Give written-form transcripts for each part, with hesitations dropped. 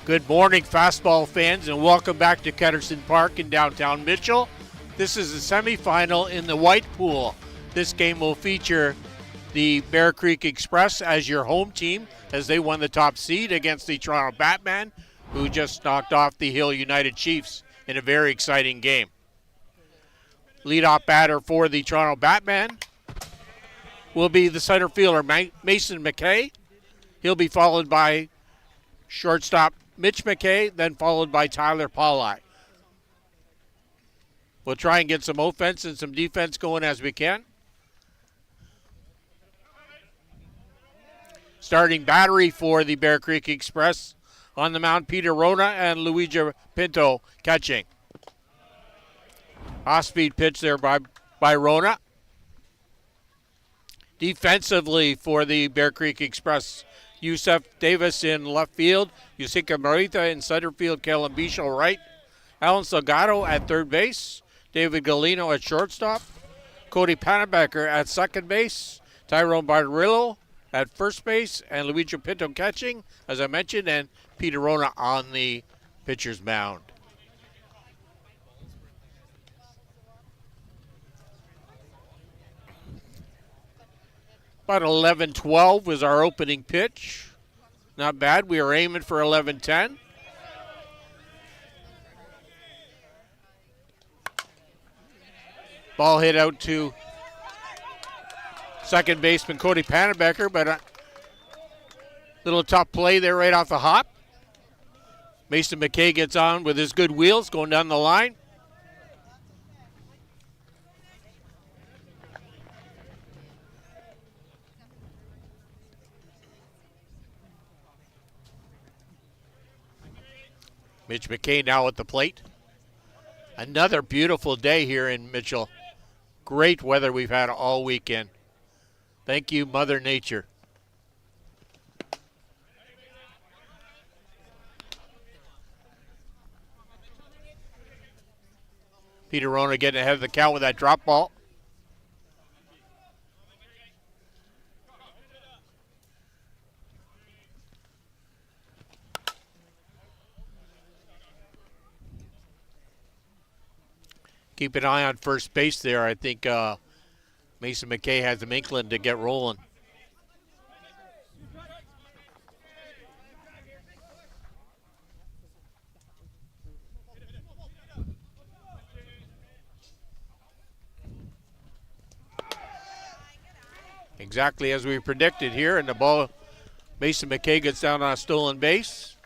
Good morning, fastball fans, and welcome back to Ketterson Park in downtown Mitchell. This is the semifinal in the White Pool. This game will feature the Bear Creek Express as your home team as they won the top seed against the Toronto Batmen, who just knocked off the Hill United Chiefs in a very exciting game. Leadoff batter for the Toronto Batmen will be the center fielder, Mason McKay. He'll be followed by shortstop Mitch McKay, then followed by Tyler Paulai. We'll try and get some offense and some defense going as we can. Starting battery for the Bear Creek Express on the mound, Peter Rona and Luigi Pinto catching. Off-speed pitch there by Rona. Defensively for the Bear Creek Express, Yusef Davis in left field, Yusika Marita in center field, Kellen Bicho right, Alan Salgado at third base, David Galino at shortstop, Cody Panabaker at second base, Tyrone Barbarillo at first base, and Luigi Pinto catching, as I mentioned, and Peter Rona on the pitcher's mound. About 11-12 was our opening pitch. Not bad. We were aiming for 11-10. Ball hit out to second baseman Cody Panabaker, but a little tough play there right off the hop. Mason McKay gets on with his good wheels going down the line. Mitch McKay now at the plate. Another beautiful day here in Mitchell. Great weather we've had all weekend. Thank you, Mother Nature. Peter Rona getting ahead of the count with that drop ball. Keep an eye on first base there. I think Mason McKay has a Inkland to get rolling. Exactly as we predicted here, and the ball, Mason McKay gets down on a stolen base.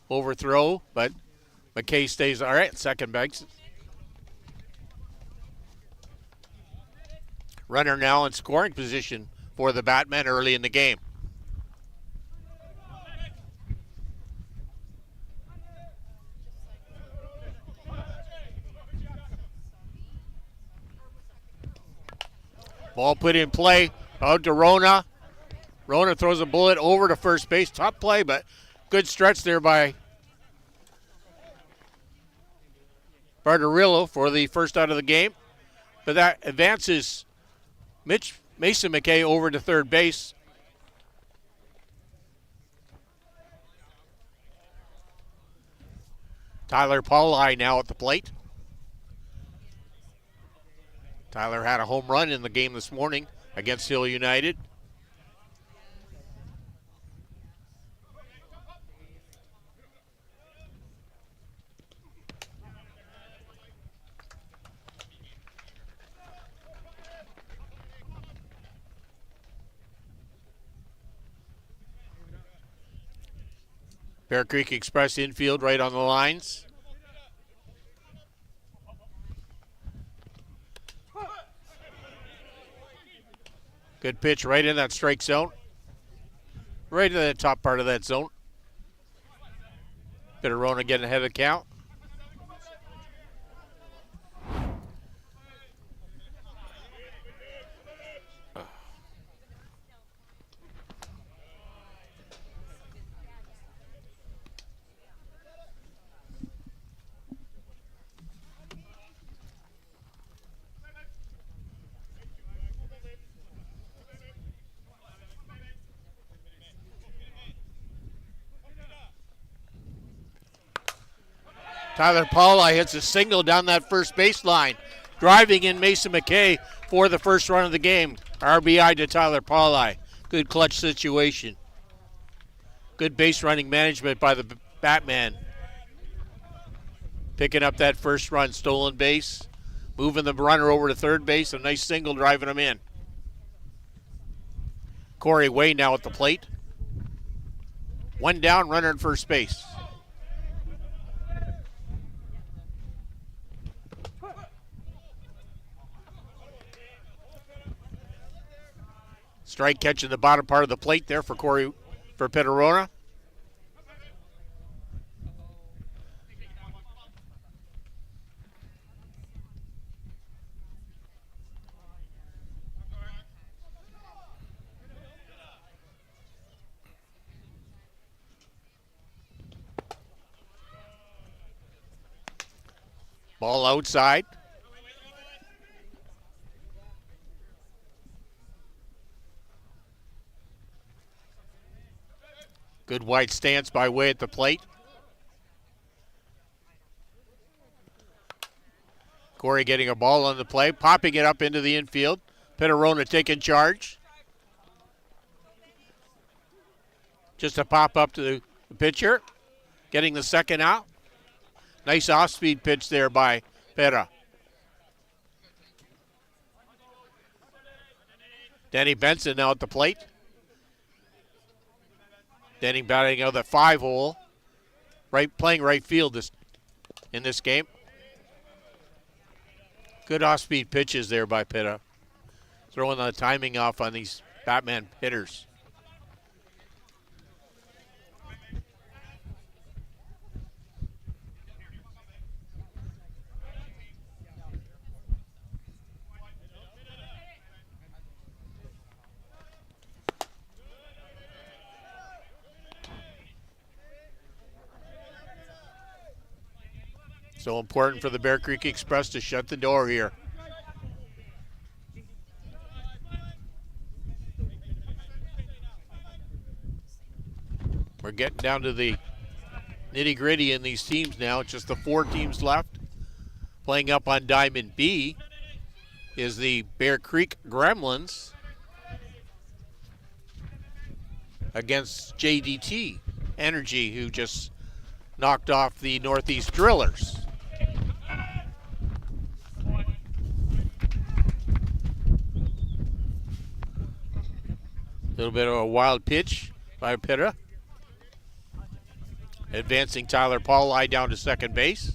Overthrow, but McKay stays all right, second base. Runner now in scoring position for the Batmen early in the game. Ball put in play out to Rona. Rona throws a bullet over to first base. Tough play, but good stretch there by Barbarillo for the first out of the game. But that advances Mason McKay over to third base. Tyler Paulai now at the plate. Tyler had a home run in the game this morning against Hill United. Bear Creek Express infield right on the lines. Good pitch right in that strike zone. Right in the top part of that zone. Peter Rona getting ahead of the count. Tyler Paula hits a single down that first baseline, driving in Mason McKay for the first run of the game. RBI to Tyler Paula. Good clutch situation. Good base running management by the Batman. Picking up that first run, stolen base, moving the runner over to third base, a nice single driving him in. Corey Way now at the plate. One down, runner at first base. Strike catching the bottom part of the plate there for Peterona. Ball outside. Good wide stance by Way at the plate. Corey getting a ball on the play, popping it up into the infield. Peterona taking charge. Just a pop up to the pitcher, getting the second out. Nice off-speed pitch there by Pera. Danny Benson now at the plate. Danny batting out the 5-hole. Playing right field in this game. Good off-speed pitches there by Pera. Throwing the timing off on these Batman hitters. So important for the Bear Creek Express to shut the door here. We're getting down to the nitty-gritty in these teams now. It's just the 4 teams left. Playing up on Diamond B is the Bear Creek Gremlins against JDT Energy, who just knocked off the Northeast Drillers. A little bit of a wild pitch by Pera. Advancing Tyler Pauli down to second base.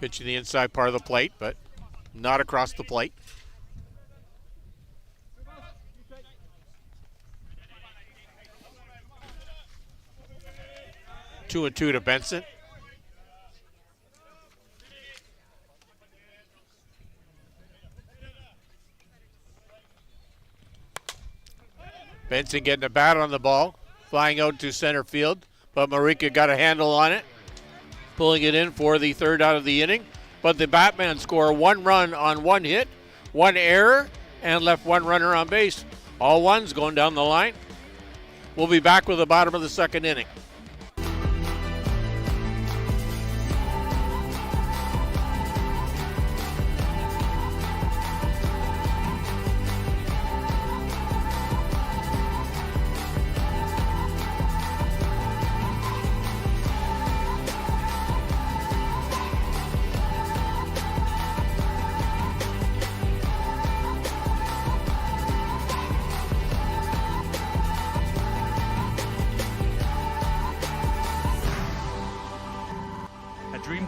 Pitching the inside part of the plate, but not across the plate. Two and two to Benson. Benson getting a bat on the ball, flying out to center field, but Marika got a handle on it, pulling it in for the third out of the inning. But the Batman score 1 run on 1 hit, 1 error, and left 1 runner on base. All ones going down the line. We'll be back with the bottom of the second inning.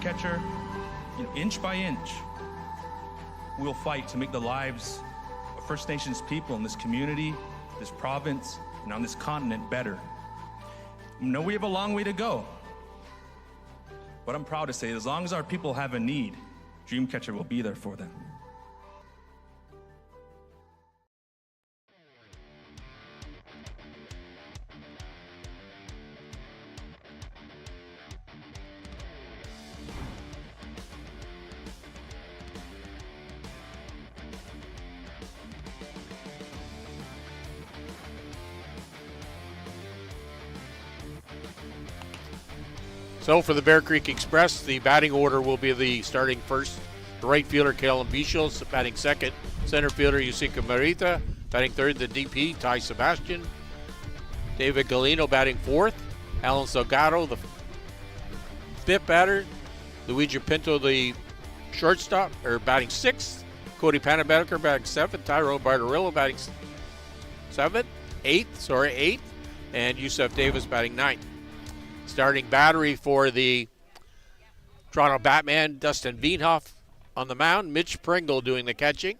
Catcher, inch by inch, we'll fight to make the lives of First Nations people in this community, this province, and on this continent better. I know we have a long way to go, but I'm proud to say as long as our people have a need, Dreamcatcher will be there for them. So for the Bear Creek Express, the batting order will be the starting first. The right fielder, Kalen Bichos, batting second. Center fielder, Yusinka Marita. Batting third, the DP, Ty Sebastian. David Galino batting fourth. Alan Salgado, the fifth batter. Luigi Pinto, the shortstop, batting sixth. Cody Panabecker batting seventh. Tyrone Bartarillo batting eighth. And Yusuf Davis batting ninth. Starting battery for the Toronto Batman, Dustin Wienhoff on the mound. Mitch Pringle doing the catching.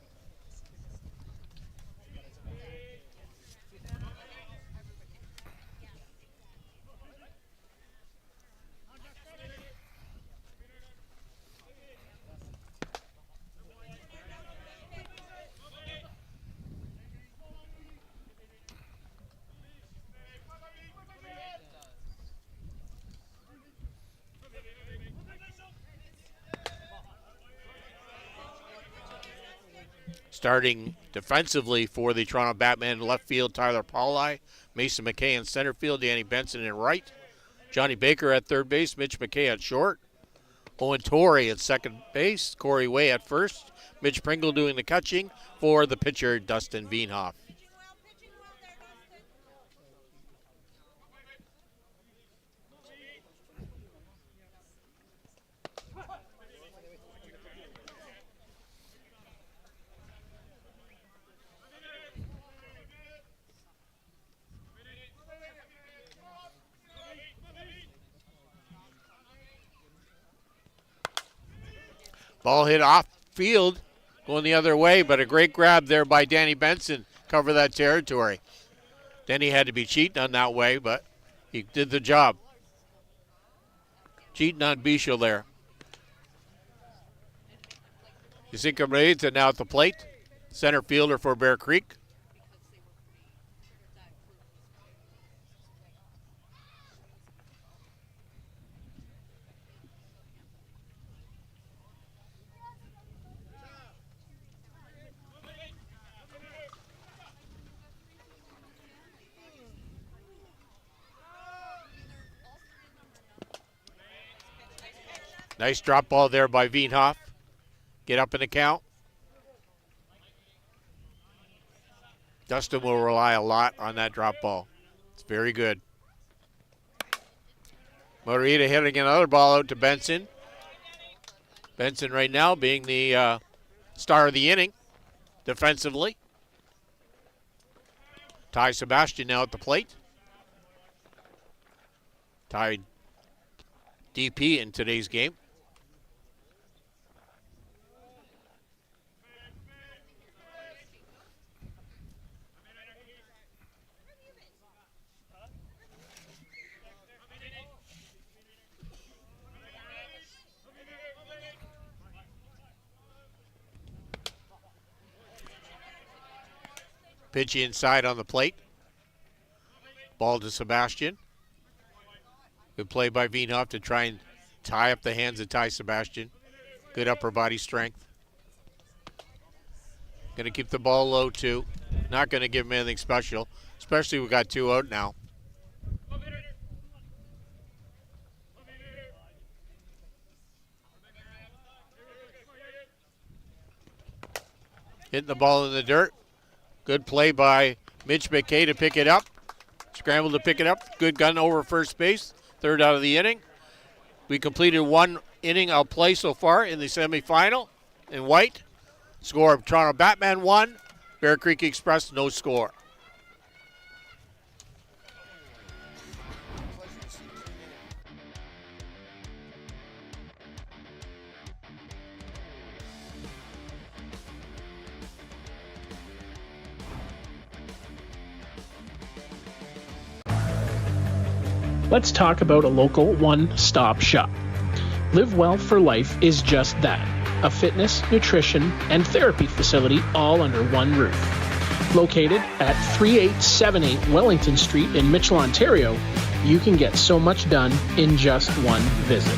Starting defensively for the Toronto Batman, left field, Tyler Pauli. Mason McKay in center field, Danny Benson in right. Johnny Baker at third base, Mitch McKay at short. Owen Torrey at second base, Corey Way at first. Mitch Pringle doing the catching for the pitcher, Dustin Wienhoff. Ball hit off field, going the other way, but a great grab there by Danny Benson. Cover that territory. Denny had to be cheating on that way, but he did the job. Cheating on Bichot there. Yusinka Marita now at the plate. Center fielder for Bear Creek. Nice drop ball there by Wienhoff. Get up in the count. Dustin will rely a lot on that drop ball. It's very good. Morita hitting another ball out to Benson. Benson right now being the star of the inning defensively. Ty Sebastian now at the plate. Ty DP in today's game. Pitch inside on the plate. Ball to Sebastian. Good play by Wienhoff to try and tie up the hands of Ty Sebastian. Good upper body strength. Going to keep the ball low too. Not going to give him anything special, especially we got two out now. Hitting the ball in the dirt. Good play by Mitch McKay to pick it up. Scrambled to pick it up. Good gun over first base. Third out of the inning. We completed one inning of play so far in the semifinal in white. Score of Toronto Batman 1, Bear Creek Express no score. Let's talk about a local one-stop shop. Live Well for Life is just that, a fitness, nutrition, and therapy facility all under one roof. Located at 3878 Wellington Street in Mitchell, Ontario, you can get so much done in just one visit.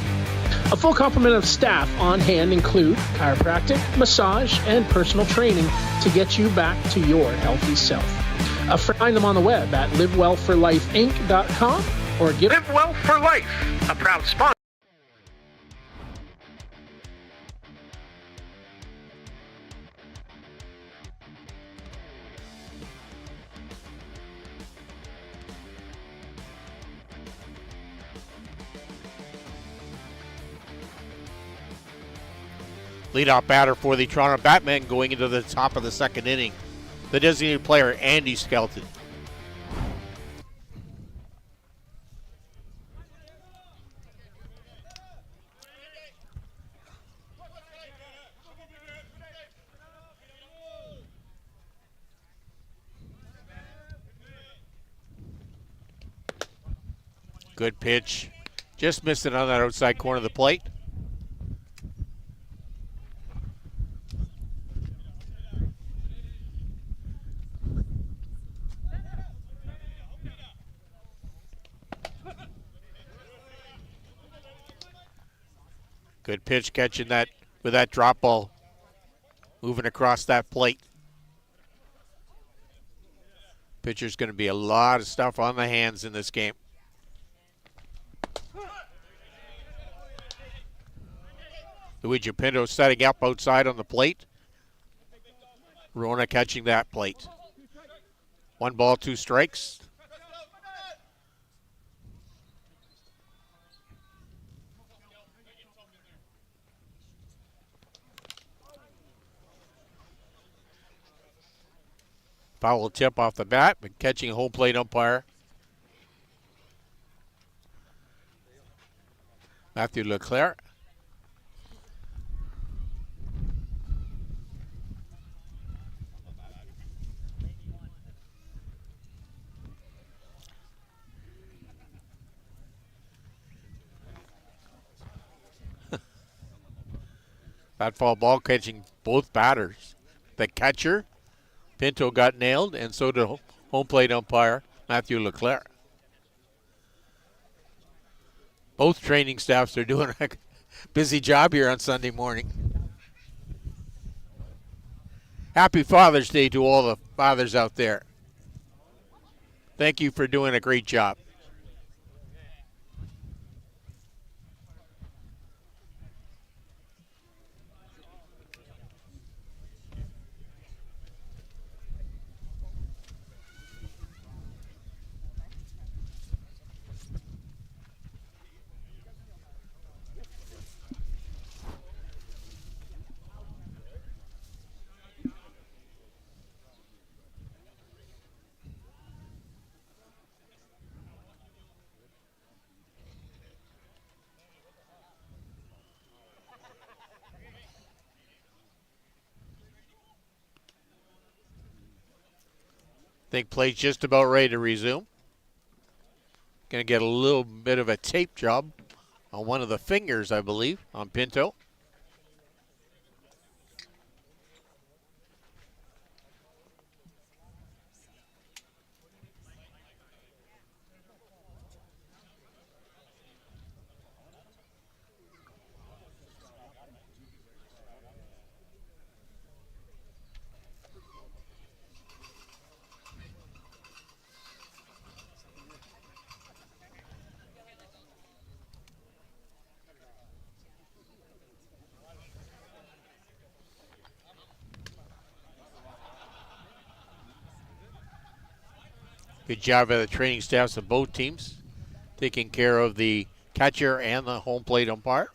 A full complement of staff on hand include chiropractic, massage, and personal training to get you back to your healthy self. Find them on the web at livewellforlifeinc.com or give Live Well for Life, a proud sponsor Leadoff batter for the Toronto Batmen going into the top of the second inning. The designated player, Andy Skelton. Good pitch. Just missed it on that outside corner of the plate. Good pitch catching that with that drop ball. Moving across that plate. Pitcher's going to be a lot of stuff on the hands in this game. Luigi Pinto setting up outside on the plate. Rona catching that plate. 1 ball, 2 strikes. Foul tip off the bat, but catching home plate umpire Matthew Leclerc. That foul ball catching both batters. The catcher, Pinto, got nailed, and so did home plate umpire Matthew Leclerc. Both training staffs are doing a busy job here on Sunday morning. Happy Father's Day to all the fathers out there. Thank you for doing a great job. I think play's just about ready to resume. Going to get a little bit of a tape job on one of the fingers, I believe, on Pinto. Good job by the training staffs of both teams, taking care of the catcher and the home plate umpire.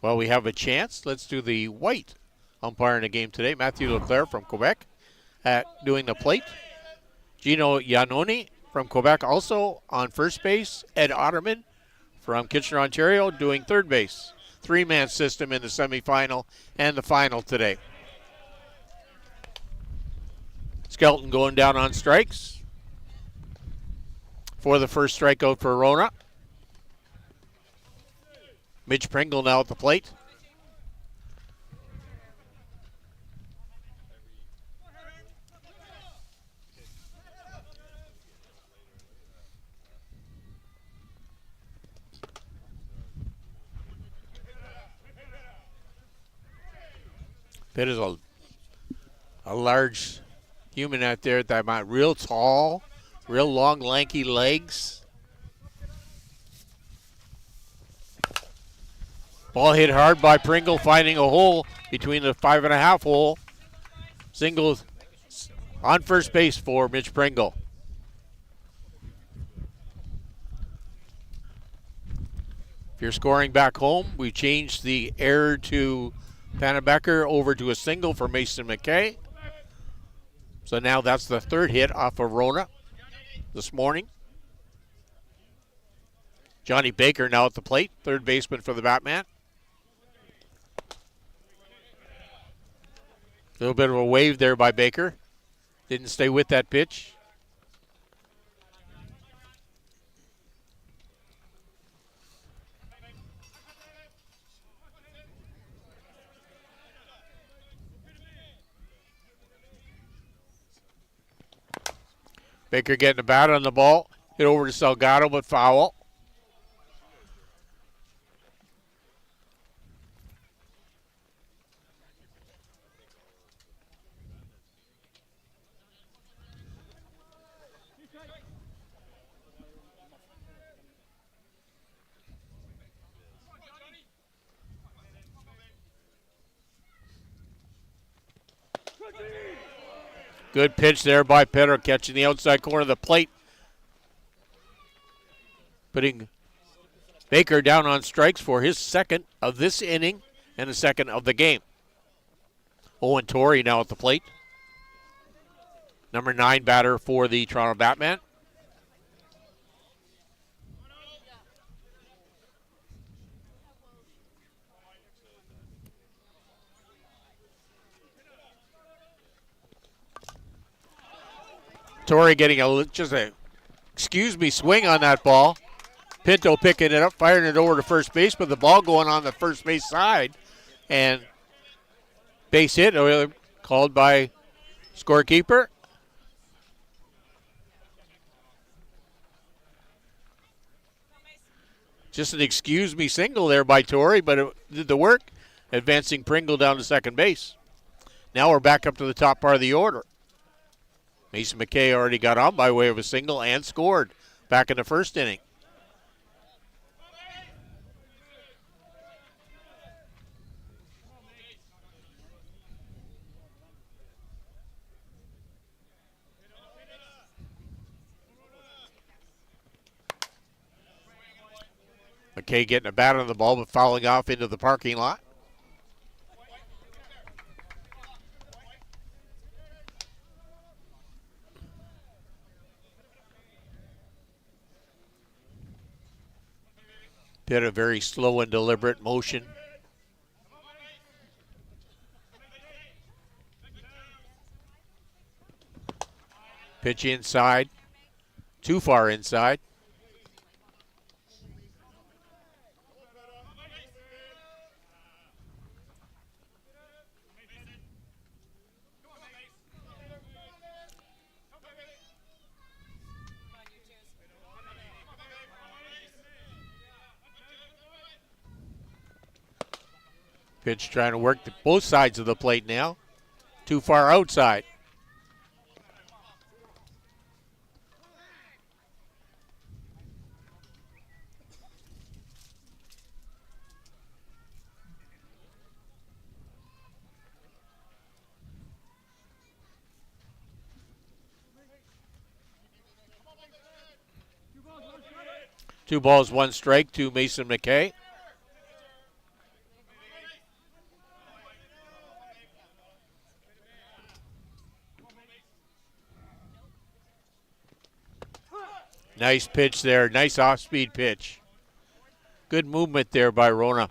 Well, we have a chance. Let's do the white umpire in the game today. Matthew Leclerc from Quebec doing the plate. Gino Iannoni from Quebec also on first base. Ed Otterman from Kitchener, Ontario doing third base. 3-man system in the semifinal and the final today. Skelton going down on strikes for the first strikeout for Rona. Mitch Pringle now at the plate. Pitt is a large human out there that might real tall, real long, lanky legs. Ball hit hard by Pringle, finding a hole between the 5.5 hole. Single on first base for Mitch Pringle. If you're scoring back home, we changed the error to Panabecker over to a single for Mason McKay. So now that's the third hit off of Rona this morning. Johnny Baker now at the plate, third baseman for the Batman. A little bit of a wave there by Baker. Didn't stay with that pitch. Baker getting a bat on the ball. Hit over to Salgado, but foul. Good pitch there by Pedro, catching the outside corner of the plate. Putting Baker down on strikes for his second of this inning and the second of the game. Owen Torrey now at the plate. Number 9 batter for the Toronto Batman. Torrey getting just a swing on that ball. Pinto picking it up, firing it over to first base, but the ball going on the first base side. And base hit called by scorekeeper. Just an excuse me single there by Torrey, but it did the work, advancing Pringle down to second base. Now we're back up to the top part of the order. Mason McKay already got on by way of a single and scored back in the first inning. McKay getting a bat on the ball, but fouling off into the parking lot. Did a very slow and deliberate motion. Pitch inside. Too far inside. Pitch trying to work both sides of the plate now. Too far outside. Two balls, one strike to Mason McKay. Nice pitch there. Nice off-speed pitch. Good movement there by Rona.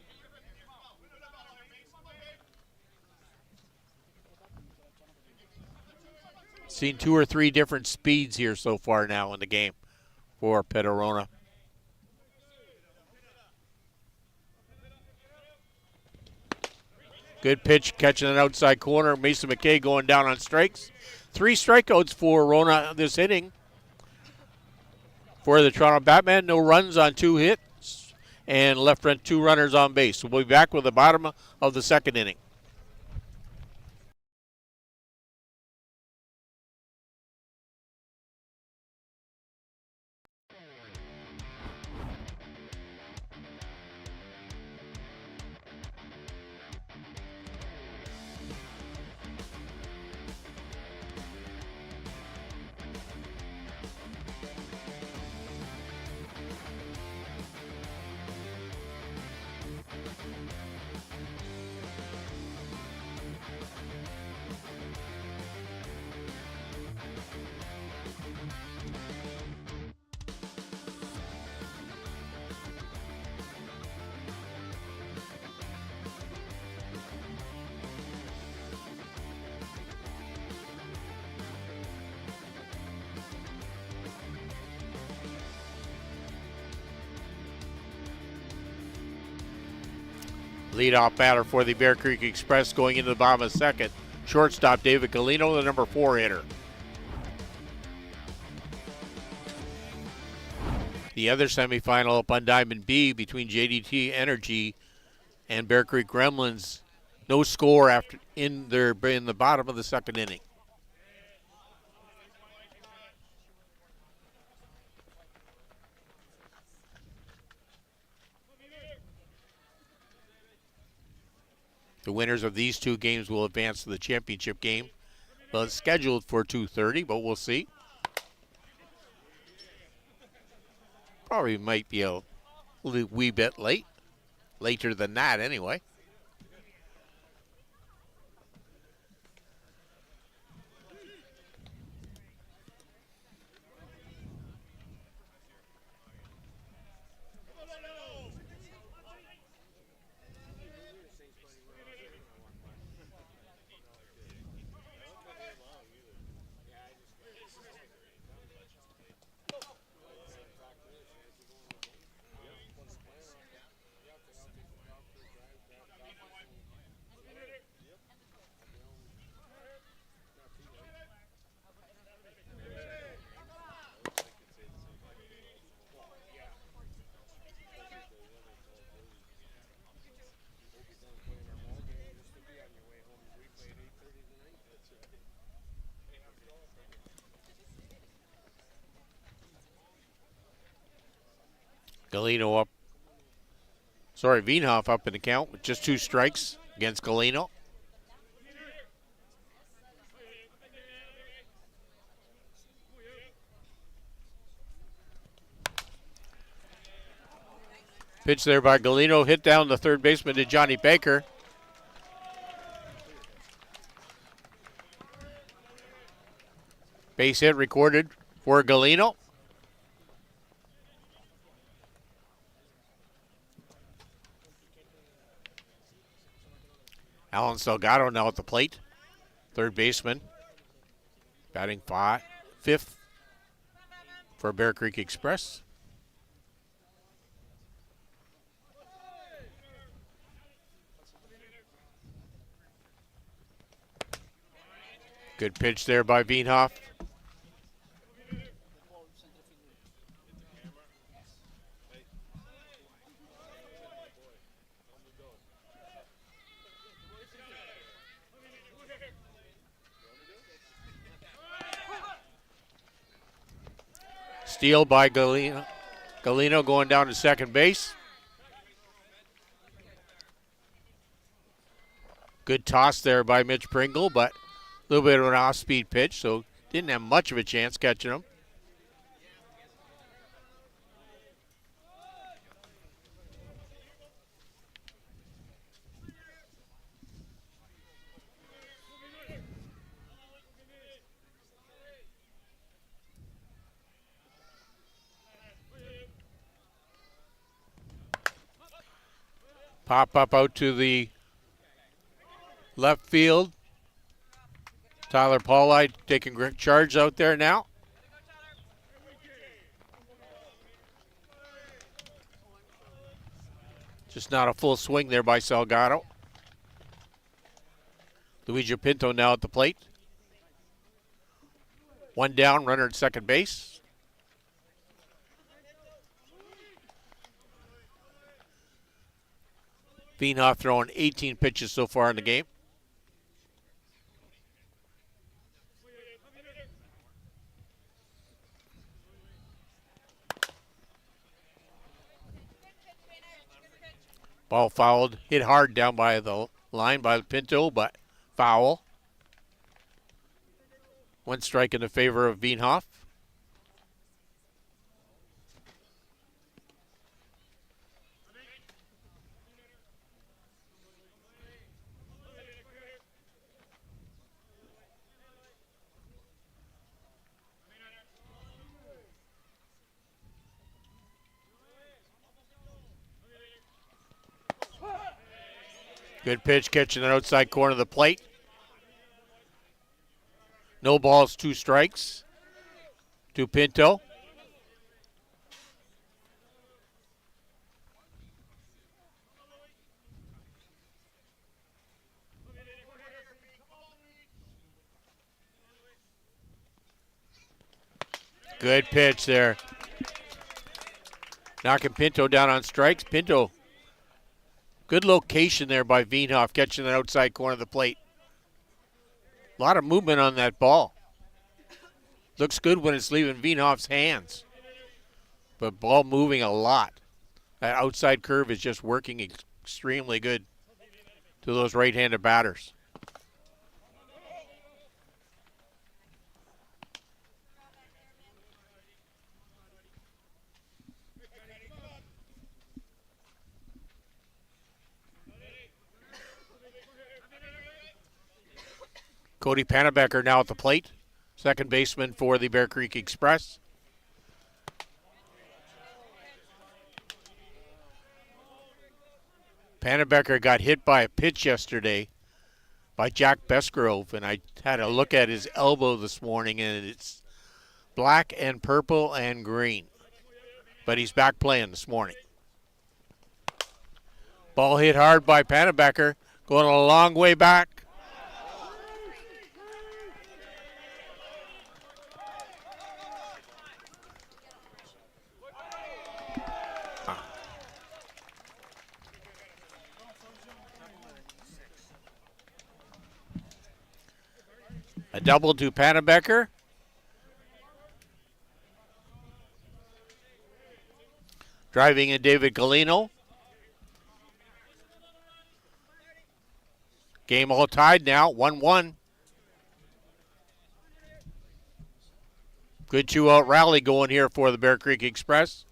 Seen 2 or 3 different speeds here so far now in the game for Pedrona. Good pitch, catching an outside corner. Mason McKay going down on strikes. 3 strikeouts for Rona this inning. For the Toronto Batman, no runs on 2 hits and left 2 runners on base. We'll be back with the bottom of the second inning. Leadoff batter for the Bear Creek Express going into the bottom of the second. Shortstop David Galino, the number 4 hitter. The other semifinal up on Diamond B between JDT Energy and Bear Creek Gremlins. No score after in the bottom of the second inning. The winners of these two games will advance to the championship game. Well, it's scheduled for 2:30, but we'll see. Probably might be a wee bit late. Later than that, anyway. Galino up. Sorry, Wienhoff up in the count with just 2 strikes against Galino. Pitch there by Galino, hit down the third baseman to Johnny Baker. Base hit recorded for Galino. Alan Salgado now at the plate. Third baseman. Batting 5th for Bear Creek Express. Good pitch there by Wienhoff. Steal by Galino. Galino going down to second base. Good toss there by Mitch Pringle, but a little bit of an off-speed pitch, so didn't have much of a chance catching him. Pop up out to the left field. Tyler Paulite taking great charge out there now. Just not a full swing there by Salgado. Luigi Pinto now at the plate. One down, runner at second base. Wienhoff throwing 18 pitches so far in the game. Ball fouled, hit hard down by the line by Pinto, but foul. 1 strike in the favor of Wienhoff. Good pitch, catching the outside corner of the plate. No balls, 2 strikes to Pinto. Good pitch there. Knocking Pinto down on strikes. Pinto, good location there by Veenhoff, catching the outside corner of the plate. A lot of movement on that ball. Looks good when it's leaving Veenhoff's hands. But ball moving a lot. That outside curve is just working extremely good to those right-handed batters. Cody Pannebecker now at the plate, second baseman for the Bear Creek Express. Pannebecker got hit by a pitch yesterday by Jack Besgrove, and I had a look at his elbow this morning, and it's black and purple and green. But he's back playing this morning. Ball hit hard by Pannebecker, going a long way back. A double to Pannebecker. Driving in David Galino. Game all tied now, 1-1. Good two-out rally going here for the Bear Creek Express.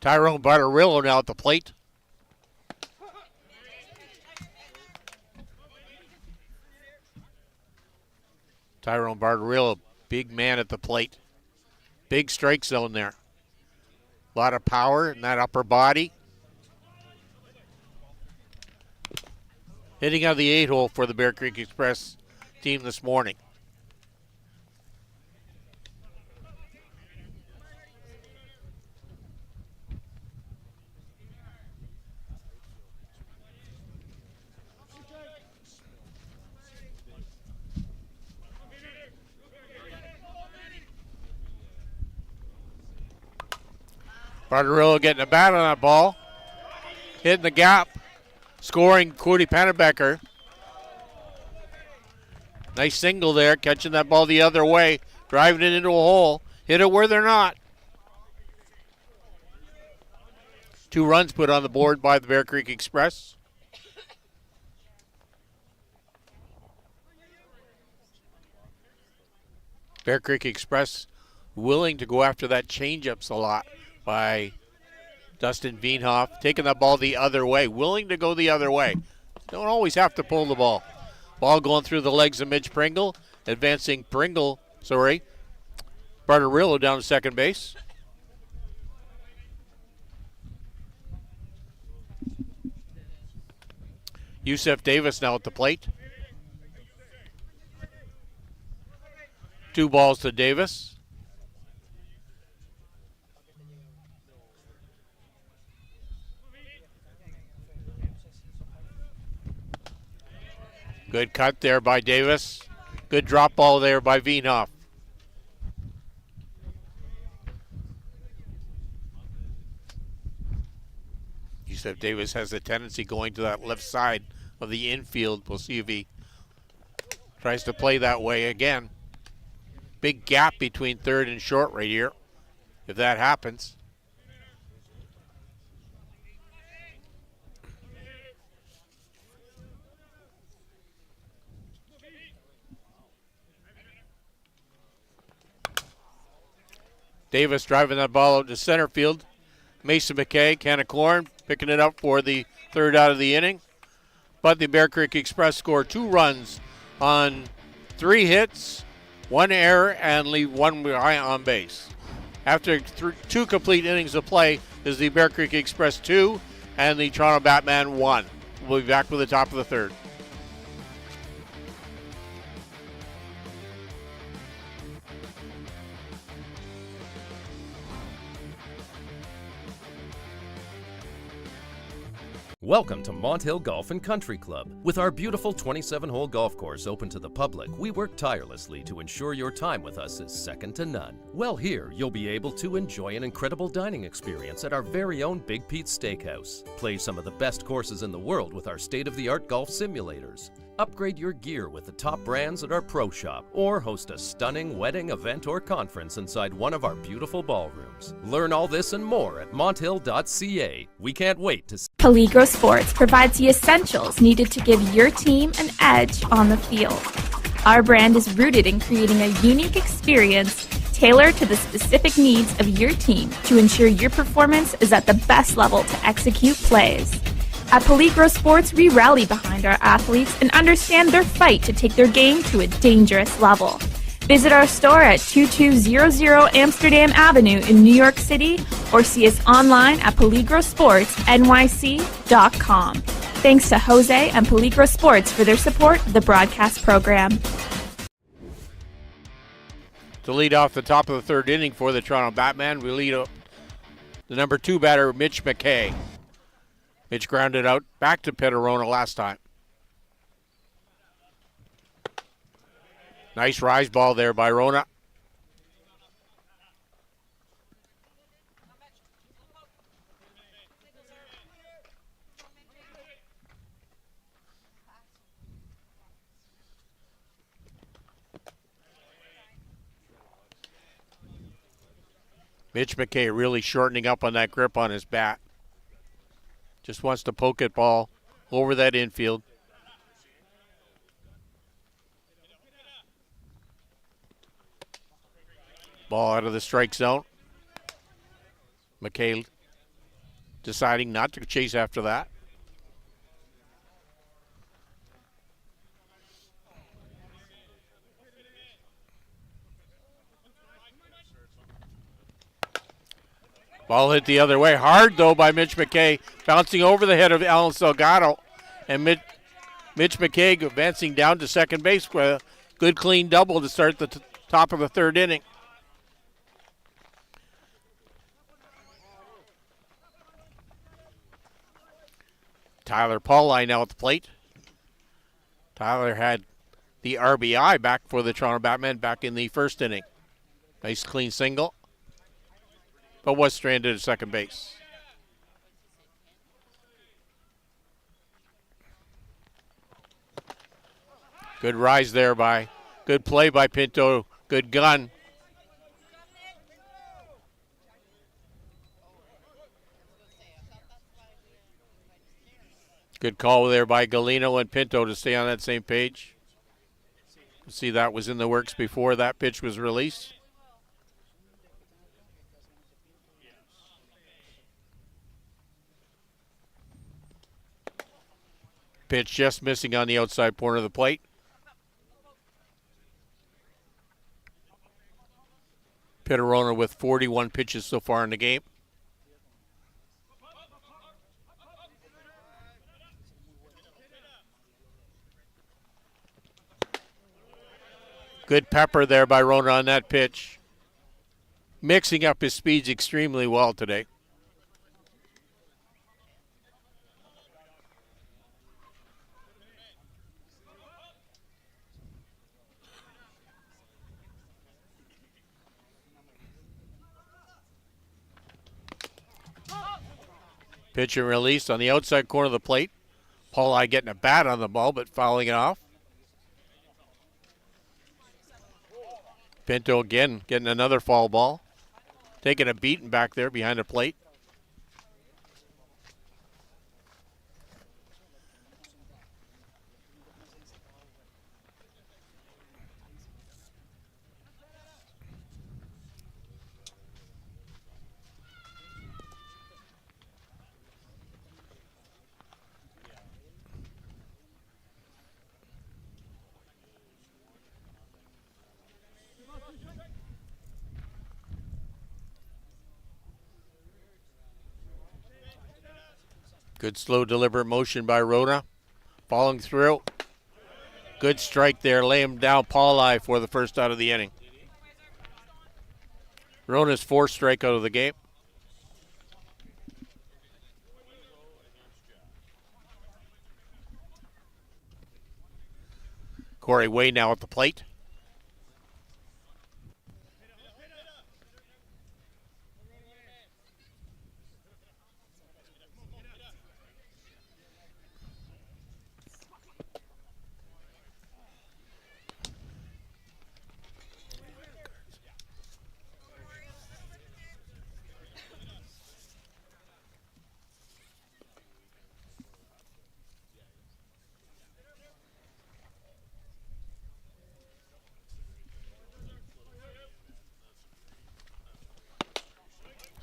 Tyrone Bartarillo now at the plate. Tyrone Bartarillo, big man at the plate. Big strike zone there. A lot of power in that upper body. Hitting on the 8-hole for the Bear Creek Express team this morning. Bartarillo getting a bat on that ball. Hitting the gap. Scoring Cody Pannebecker. Nice single there, catching that ball the other way. Driving it into a hole. Hit it where they're not. 2 runs put on the board by the Bear Creek Express. Bear Creek Express willing to go after that changeups a lot by Dustin Veenhoff, taking the ball the other way, willing to go the other way. Don't always have to pull the ball. Ball going through the legs of Mitch Bartarillo, Bartarillo down to second base. Yusef Davis now at the plate. 2 balls to Davis. Good cut there by Davis. Good drop ball there by Veenhoff. Yusef Davis has a tendency going to that left side of the infield. We'll see if he tries to play that way again. Big gap between third and short right here, if that happens. Davis driving that ball out to center field. Mason McKay, can of corn, picking it up for the third out of the inning. But the Bear Creek Express score 2 runs on 3 hits, 1 error, and leave 1 guy on base. After 2 complete innings of play is the Bear Creek Express 2 and the Toronto Batman 1. We'll be back with the top of the third. Welcome to Mont Hill Golf and Country Club. With our beautiful 27-hole golf course open to the public, we work tirelessly to ensure your time with us is second to none. Well, here you'll be able to enjoy an incredible dining experience at our very own Big Pete's Steakhouse. Play some of the best courses in the world with our state-of-the-art golf simulators. Upgrade your gear with the top brands at our pro shop, or host a stunning wedding, event, or conference inside one of our beautiful ballrooms. Learn all this and more at monthill.ca. We can't wait to see. Peligro Sports provides the essentials needed to give your team an edge on the field. Our brand is rooted in creating a unique experience tailored to the specific needs of your team to ensure your performance is at the best level to execute plays. At Peligro Sports, we rally behind our athletes and understand their fight to take their game to a dangerous level. Visit our store at 2200 Amsterdam Avenue in New York City or see us online at peligrosportsnyc.com. Thanks to Jose and Peligro Sports for their support of the broadcast program. To lead off the top of the third inning for the Toronto Batman, we lead the number 2 batter, Mitch McKay. Mitch grounded out back to Petterona last time. Nice rise ball there by Rona. Mitch McKay really shortening up on that grip on his bat. Just wants to poke it ball over that infield. Ball out of the strike zone. McKay deciding not to chase after that. Ball hit the other way. Hard, though, by Mitch McKay. Bouncing over the head of Alan Salgado. And Mitch McKay advancing down to second base for a good, clean double to start the top of the third inning. Tyler Pauli now at the plate. Tyler had the RBI back for the Toronto Batman back in the first inning. Nice, clean single. But was stranded at second base. Good rise there good play by Pinto, good gun. Good call there by Galino and Pinto to stay on that same page. See, that was in the works before that pitch was released. Pitch just missing on the outside corner of the plate. Petterona with 41 pitches so far in the game. Good pepper there by Rona on that pitch. Mixing up his speeds extremely well today. Pitch and release on the outside corner of the plate. Pauli getting a bat on the ball, but fouling it off. Pinto again getting another foul ball. Taking a beating back there behind the plate. Good slow deliberate motion by Rona. Falling through. Good strike there. Lay him down. Pauli for the first out of the inning. Rona's fourth strikeout of the game. Corey Way now at the plate.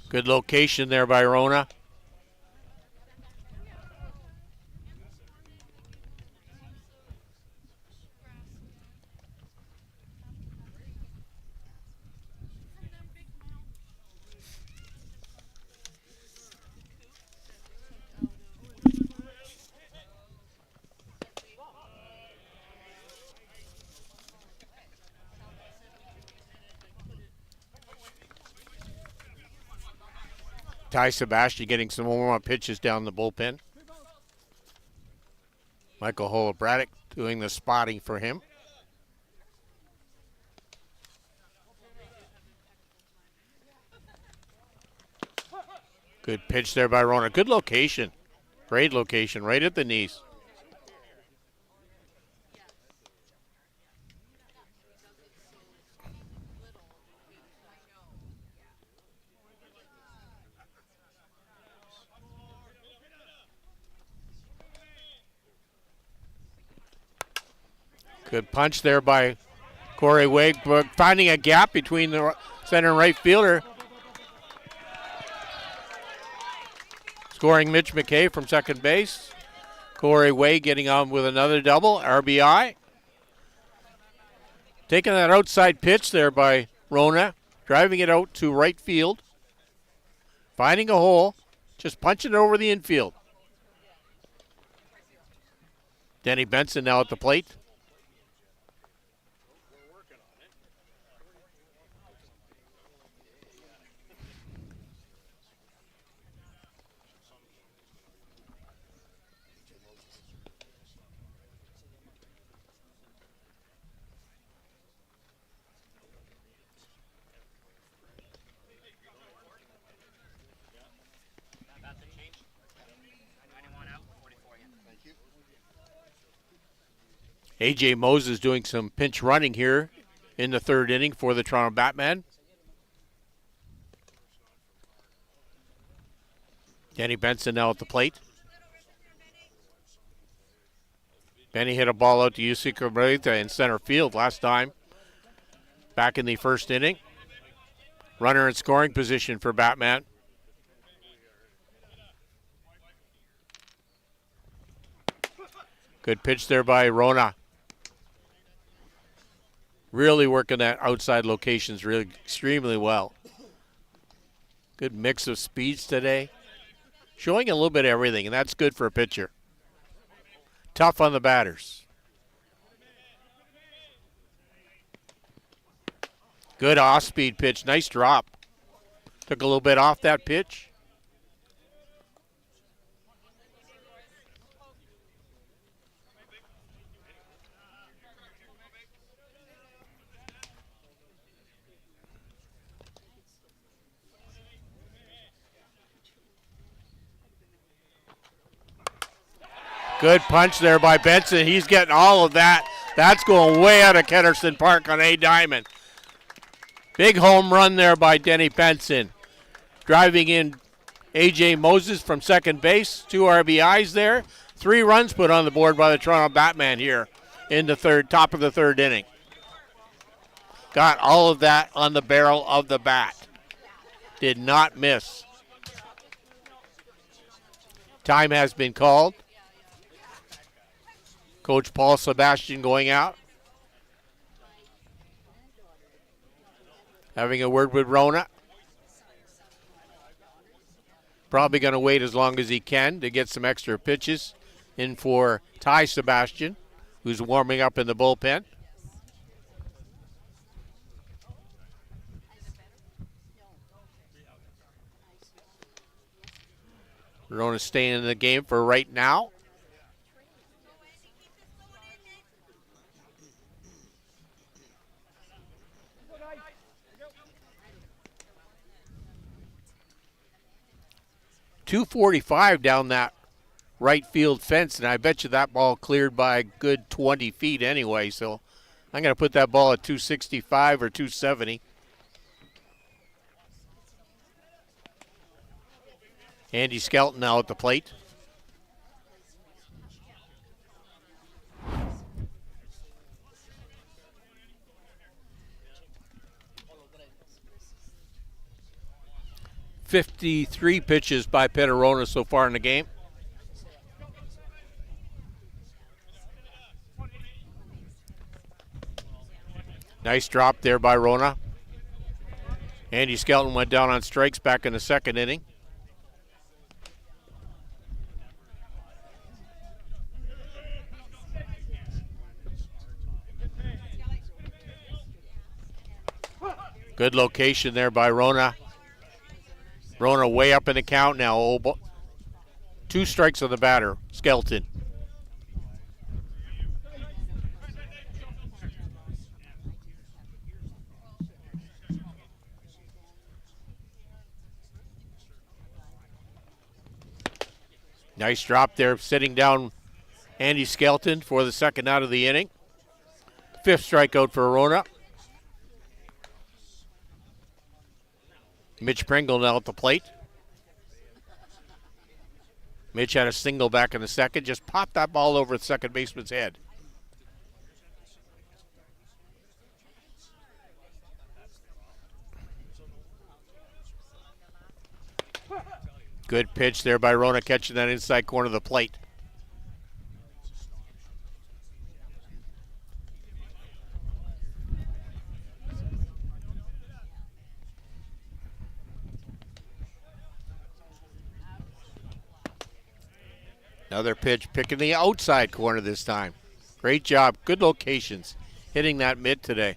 Good location there by Rona. Ty Sebastian getting some more pitches down the bullpen. Michael Holobratic doing the spotting for him. Good pitch there by Rona. Good location. Great location, right at the knees. Good punch there by Corey Wake, finding a gap between the center and right fielder. Scoring Mitch McKay from second base. Corey Way getting on with another double, RBI. Taking that outside pitch there by Rona, driving it out to right field. Finding a hole, just punching it over the infield. Denny Benson now at the plate. A.J. Moses doing some pinch running here in the third inning for the Toronto Batman. Danny Benson now at the plate. Benny hit a ball out to ISC Cabrera in center field last time, back in the first inning. Runner in scoring position for Batman. Good pitch there by Rona. Really working that outside locations really extremely well. Good mix of speeds today. Showing a little bit of everything, and that's good for a pitcher. Tough on the batters. Good off-speed pitch. Nice drop. Took a little bit off that pitch. Good punch there by Benson. He's getting all of that. That's going way out of Ketterson Park on A diamond. Big home run there by Denny Benson. Driving in A.J. Moses from second base. 2 RBIs there. 3 runs put on the board by the Toronto Batman here in the top of the third inning. Got all of that on the barrel of the bat. Did not miss. Time has been called. Coach Paul Sebastian going out. Having a word with Rona. Probably going to wait as long as he can to get some extra pitches in for Ty Sebastian, who's warming up in the bullpen. Rona staying in the game for right now. 245 down that right field fence, and I bet you that ball cleared by a good 20 feet anyway, so I'm going to put that ball at 265 or 270. Andy Skelton now at the plate. .53 pitches by Petterona so far in the game. Nice drop there by Rona. Andy Skelton went down on strikes back in the second inning. Good location there by Rona. Rona way up in the count now. 2 strikes on the batter, Skelton. Nice drop there, sitting down Andy Skelton for the second out of the inning. 5th strikeout for Rona. Mitch Pringle now at the plate. Mitch had a single back in the second, just popped that ball over the second baseman's head. Good pitch there by Rona, catching that inside corner of the plate. Another pitch, picking the outside corner this time. Great job, good locations, hitting that mid today.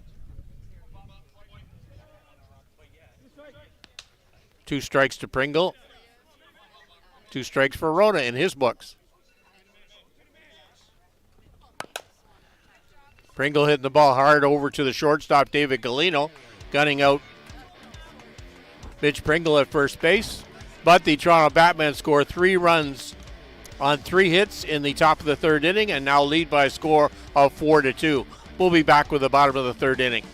2 strikes to Pringle. 2 strikes for Rona in his books. Pringle hitting the ball hard over to the shortstop, David Galino, gunning out Mitch Pringle at first base. But the Toronto Batmen score 3 runs on 3 hits in the top of the 3rd inning and now lead by a score of 4-2. We'll be back with the bottom of the 3rd inning.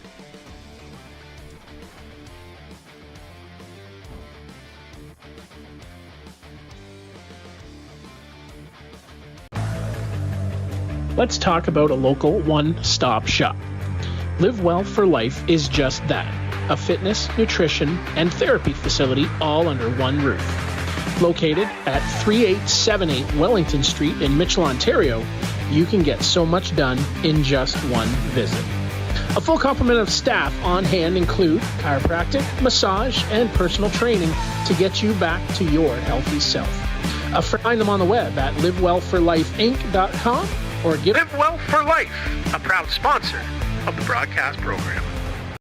Let's talk about a local one-stop shop. Live Well for Life is just that, a fitness, nutrition, and therapy facility all under one roof. Located at 3878 Wellington Street in Mitchell, Ontario, you can get so much done in just one visit. A full complement of staff on hand include chiropractic, massage, and personal training to get you back to your healthy self. Find them on the web at livewellforlifeinc.com or give Live Well for Life, a proud sponsor of the broadcast program.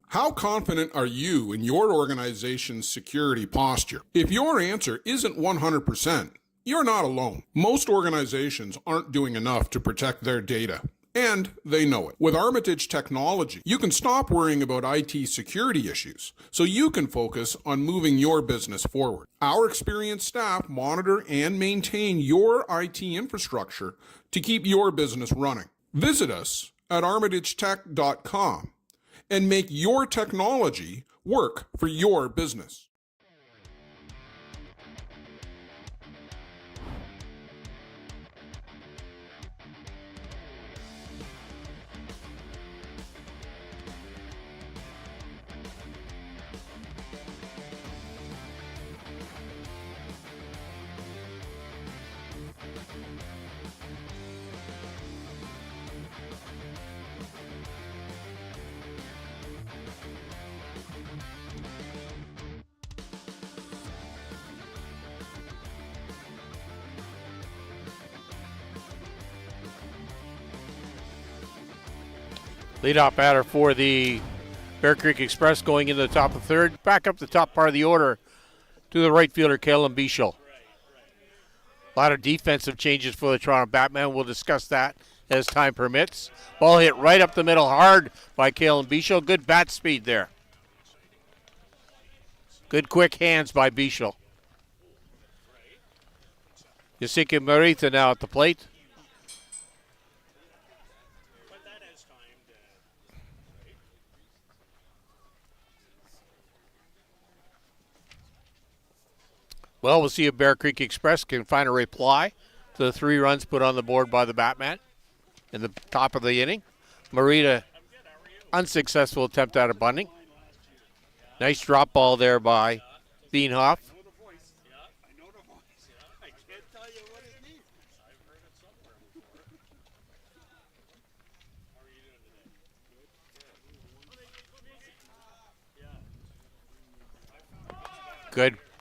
How confident are you in your organization's security posture? If your answer isn't 100%, you're not alone. Most organizations aren't doing enough to protect their data, and they know it. With Armitage Technology, you can stop worrying about IT security issues so you can focus on moving your business forward. Our experienced staff monitor and maintain your IT infrastructure to keep your business running. Visit us at armitagetech.com and make your technology work for your business. Leadoff batter for the Bear Creek Express going into the top of the 3rd. Back up the top part of the order to the right fielder, Kalen Bischel. A lot of defensive changes for the Toronto Batman. We'll discuss that as time permits. Ball hit right up the middle hard by Kalen Bischel. Good bat speed there. Good quick hands by Bischel. Yasika Maritha now at the plate. Well, we'll see if Bear Creek Express can find a reply to the 3 runs put on the board by the Batman in the top of the inning. Marita, unsuccessful attempt at a bunting. Nice drop ball there by Beanhoff.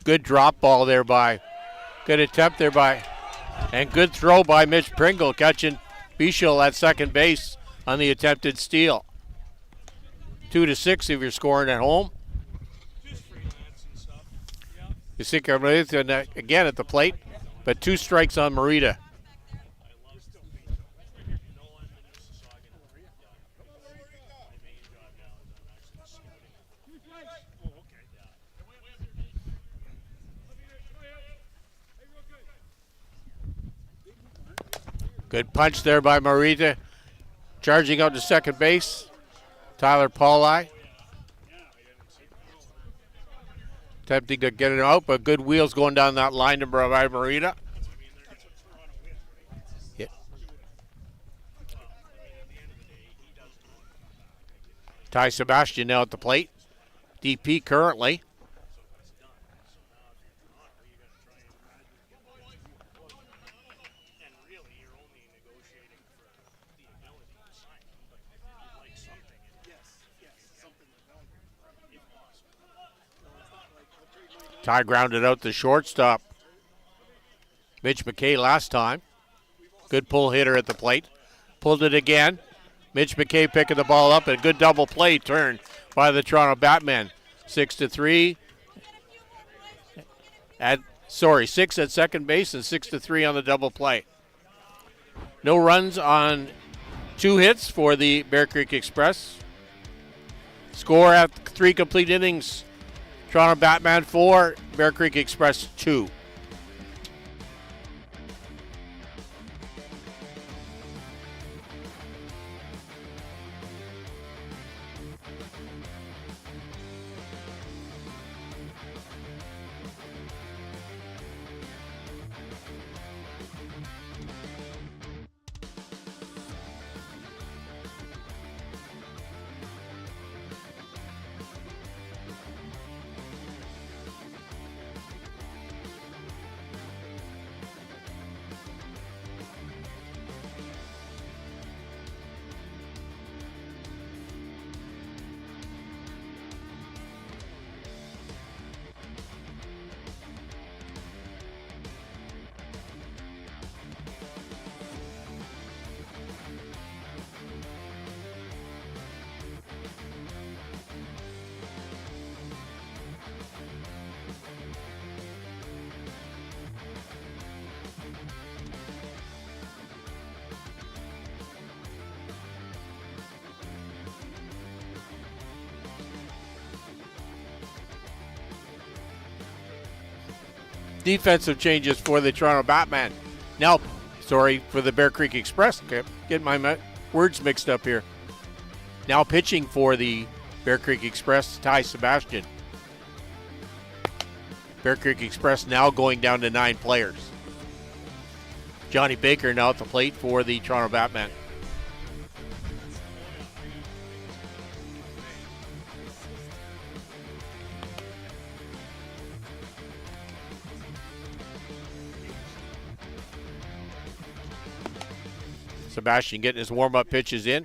Good drop ball there by, good attempt there by, and good throw by Mitch Pringle, catching Bichel at second base on the attempted steal. 2-6 if you're scoring at home. Yasika Marita again at the plate, but 2 strikes on Marita. Good punch there by Marita. Charging out to second base, Tyler Pauli. Attempting to get it out, but good wheels going down that line to by Marita. Yeah. Ty Sebastian now at the plate. DP currently. Ty grounded out the shortstop. Mitch McKay last time. Good pull hitter at the plate. Pulled it again. Mitch McKay picking the ball up. A good double play turn by the Toronto Batmen. 6-3. 6 at second base and 6-3 on the double play. No runs on 2 hits for the Bear Creek Express. Score at 3 complete innings. Toronto Batman 4, Bear Creek Express 2. Defensive changes for the Toronto Batman. Now, for the Bear Creek Express. Okay, getting my words mixed up here. Now pitching for the Bear Creek Express, Ty Sebastian. Bear Creek Express now going down to 9 players. Johnny Baker now at the plate for the Toronto Batman. Sebastian getting his warm-up pitches in.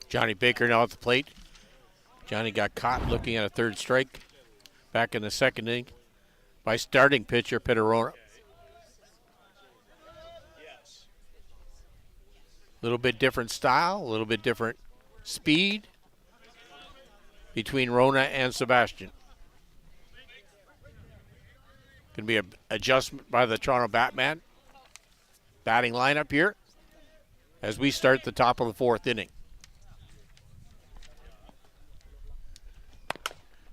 Johnny Baker now at the plate. Johnny got caught looking at a third strike back in the second inning by starting pitcher Pitterona. little bit different style, a little bit different speed between Rona and Sebastian. Going to be an adjustment by the Toronto Batman batting lineup here as we start the top of the fourth inning.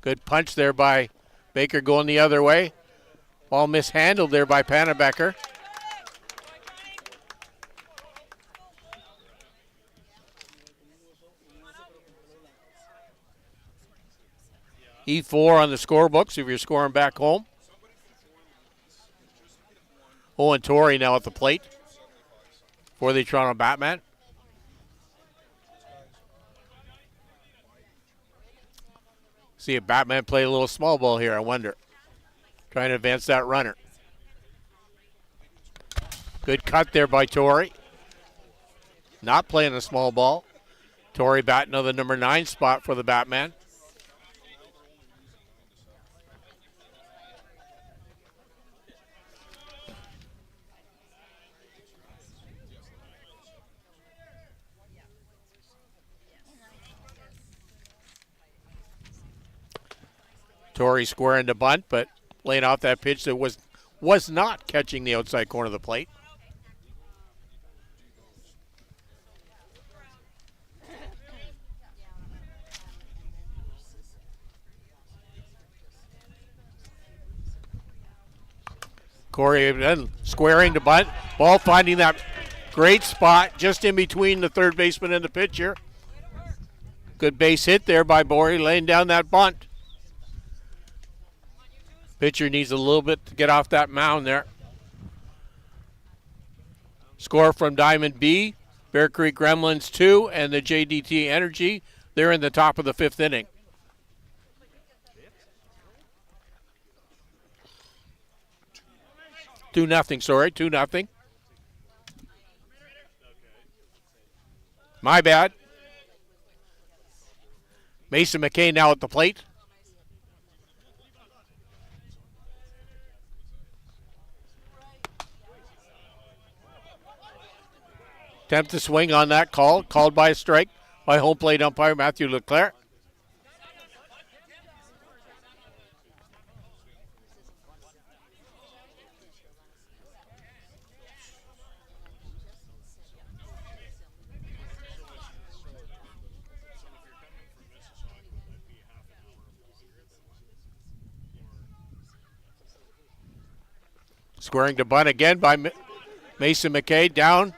Good punch there by Baker going the other way. Ball mishandled there by Pannebecker. E4 on the scorebooks if you're scoring back home. Owen Torrey now at the plate for the Toronto Batman. See if Batman play a little small ball here, I wonder. Trying to advance that runner. Good cut there by Torrey. Not playing a small ball. Torrey batting on the number 9 spot for the Batman. Torrey squaring to bunt, but laying off that pitch that was not catching the outside corner of the plate. Corey then squaring to bunt. Ball finding that great spot just in between the third baseman and the pitcher. Good base hit there by Borey, laying down that bunt. Pitcher needs a little bit to get off that mound there. Score from Diamond B, Bear Creek Gremlins 2, and the JDT Energy. They're in the top of the 5th inning. Two nothing. My bad. Mason McKay now at the plate. Attempt to swing on that call. Called by a strike by home plate umpire Matthew Leclerc. Squaring to bunt again by Mason McKay. Down.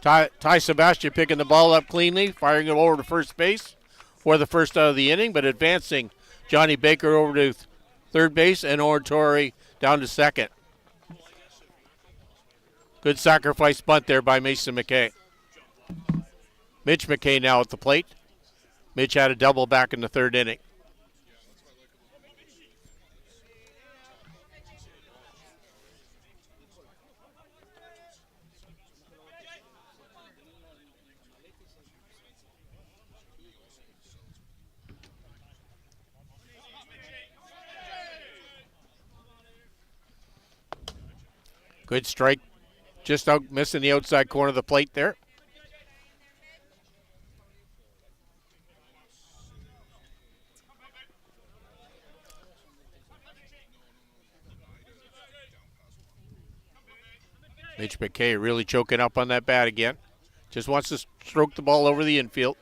Ty Sebastian picking the ball up cleanly, firing it over to first base for the first out of the inning, but advancing Johnny Baker over to third base and Owen Torrey down to second. Good sacrifice bunt there by Mason McKay. Mitch McKay now at the plate. Mitch had a double back in the third inning. Good strike, just out missing the outside corner of the plate there. Mitch McKay really choking up on that bat again. Just wants to stroke the ball over the infield.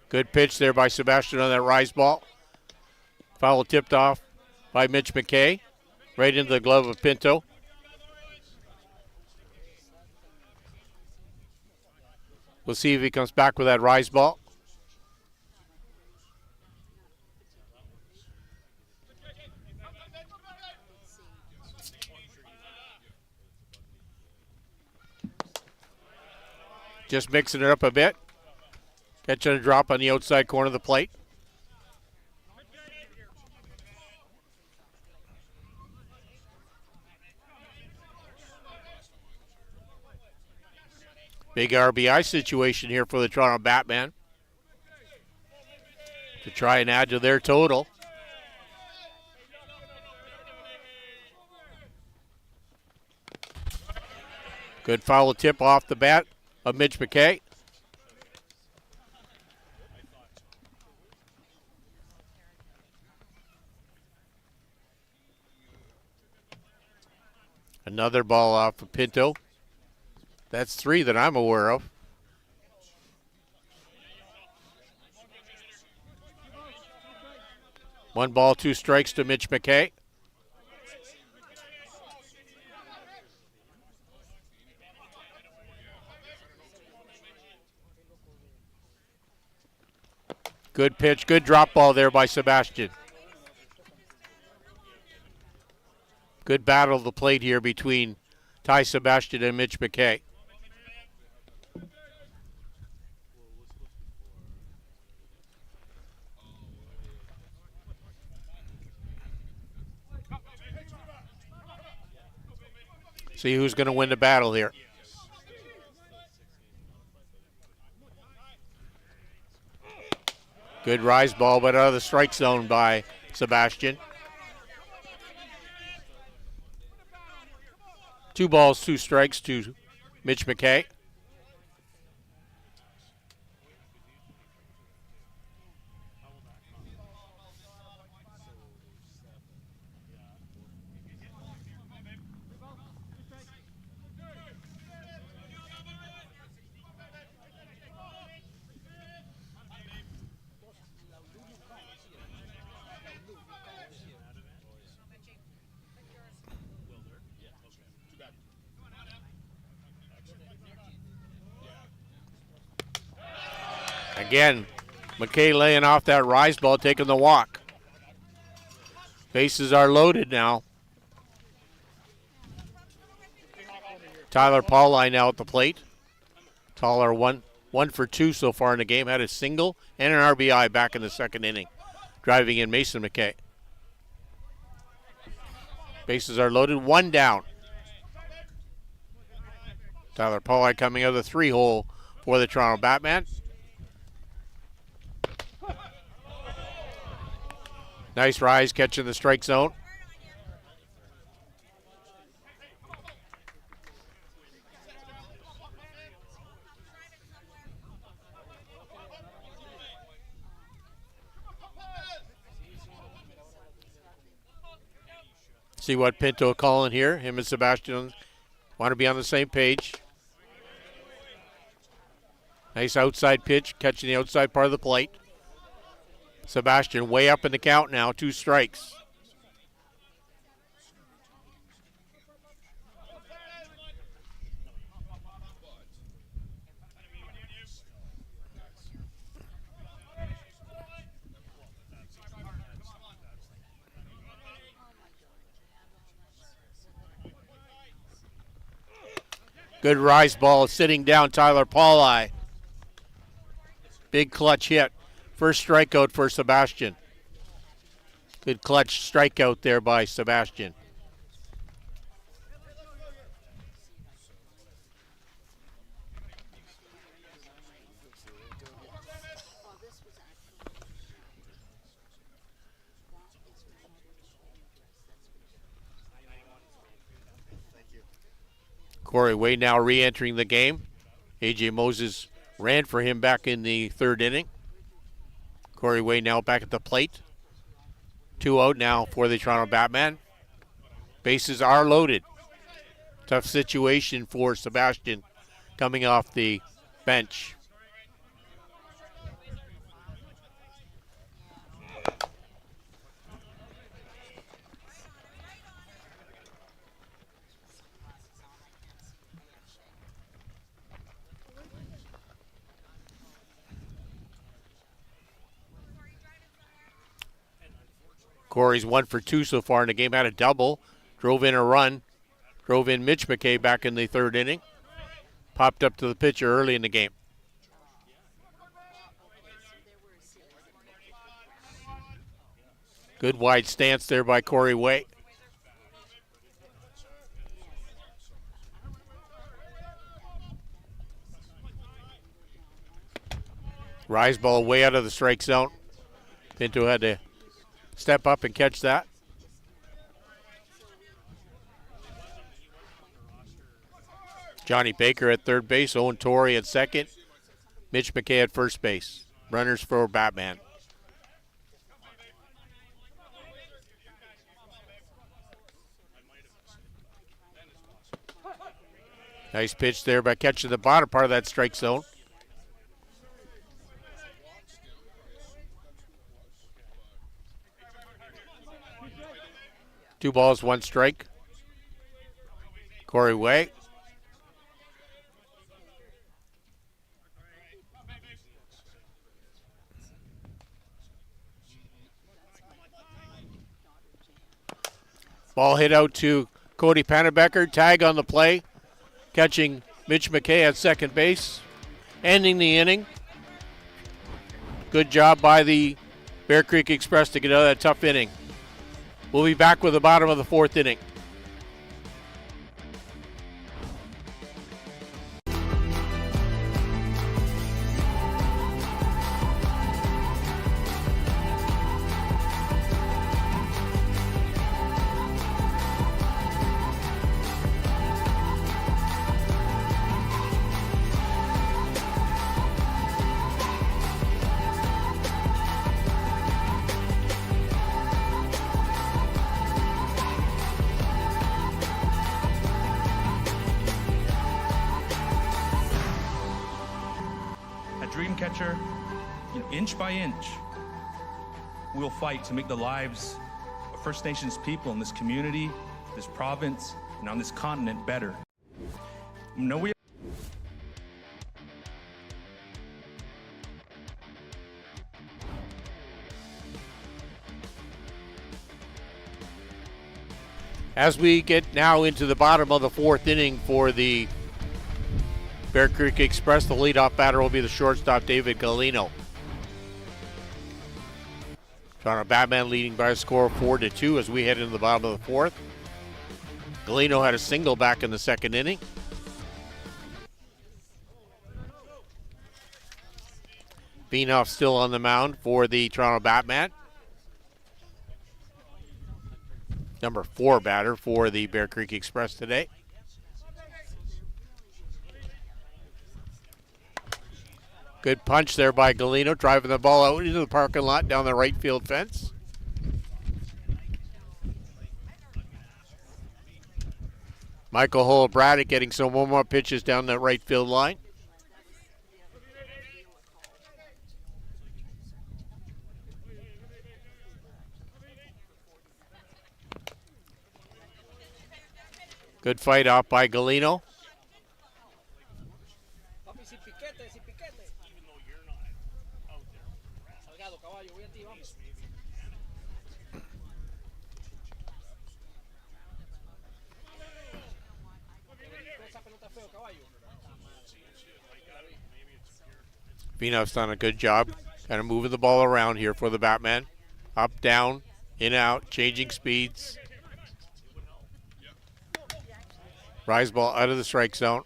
Good pitch there by Sebastian on that rise ball. Foul tipped off by Mitch McKay, right into the glove of Pinto. We'll see if he comes back with that rise ball. Just mixing it up a bit. Catching a drop on the outside corner of the plate. Big RBI situation here for the Toronto Batman to try and add to their total. Good foul tip off the bat of Mitch McKay. Another ball off of Pinto. That's 3 that I'm aware of. One ball, 2 strikes to Mitch McKay. Good pitch, good drop ball there by Sebastian. Good battle of the plate here between Ty Sebastian and Mitch McKay. See who's going to win the battle here. Good rise ball, but out of the strike zone by Sebastian. 2 balls, 2 strikes to Mitch McKay. Again, McKay laying off that rise ball, taking the walk. Bases are loaded now. Tyler Pauli now at the plate. Tyler one for 2 so far in the game. Had a single and an RBI back in the second inning, driving in Mason McKay. Bases are loaded, 1 down. Tyler Pauli coming out of the 3-hole for the Toronto Batman. Nice rise, catching the strike zone. See what Pinto calling here. Him and Sebastian want to be on the same page. Nice outside pitch, catching the outside part of the plate. Sebastian way up in the count now, 2 strikes. Good rise ball sitting down Tyler Pauli. Big clutch hit. First strikeout for Sebastian. Good clutch strikeout there by Sebastian. Corey Way now re-entering the game. A.J. Moses ran for him back in the 3rd inning. Corey Way now back at the plate. 2 out now for the Toronto Batman. Bases are loaded. Tough situation for Sebastian coming off the bench. Corey's 1 for 2 so far in the game. Had a double, drove in a run, drove in Mitch McKay back in the 3rd inning. Popped up to the pitcher early in the game. Good wide stance there by Corey Way. Rise ball way out of the strike zone. Pinto had to step up and catch that. Johnny Baker at third base, Owen Torrey at second, Mitch McKay at first base. Runners for Batman. Nice pitch there by catching the bottom part of that strike zone. Two balls, one strike. Corey Way. Ball hit out to Cody Pannebecker. Tag on the play. Catching Mitch McKay at second base. Ending the inning. Good job by the Bear Creek Express to get out of that tough inning. We'll be back with the bottom of the fourth inning. Dream catcher, inch by inch, we'll fight to make the lives of First Nations people in this community, this province, and on this continent better. As we get now into the bottom of the fourth inning for the Bear Creek Express, the leadoff batter will be the shortstop, David Galino. Toronto Batman leading by a score of 4-2 as we head into the bottom of the fourth. Galino had a single back in the second inning. Beanoff still on the mound for the Toronto Batman. Number 4 batter for the Bear Creek Express today. Good punch there by Galino, driving the ball out into the parking lot down the right field fence. Michael Hull-Braddock getting some warm-up pitches down the right field line. Good fight out by Galino. Beanoff's done a good job kind of moving the ball around here for the Batman. Up, down, in, out, changing speeds. Rise ball out of the strike zone.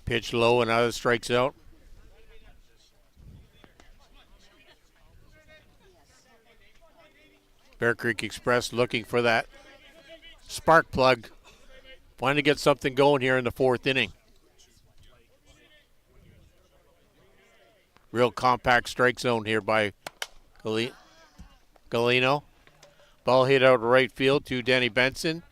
Pitch low and out of the strike zone. Bear Creek Express looking for that spark plug. Wanting to get something going here in the fourth inning. Real compact strike zone here by Galino. Ball hit out right field to Danny Benson.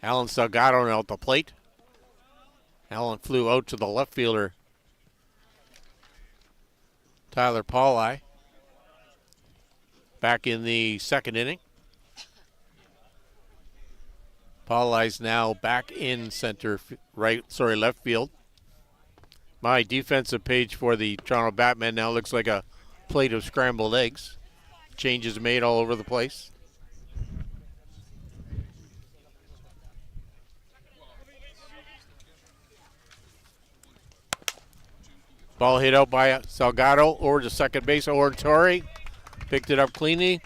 Alan Salgado out the plate. Alan flew out to the left fielder, Tyler Pauli. Back in the second inning. Pauli's now back in left field. My defensive page for the Toronto Batman now looks like a plate of scrambled eggs. Changes made all over the place. Ball hit out by Salgado over to second base. Oratori picked it up cleanly,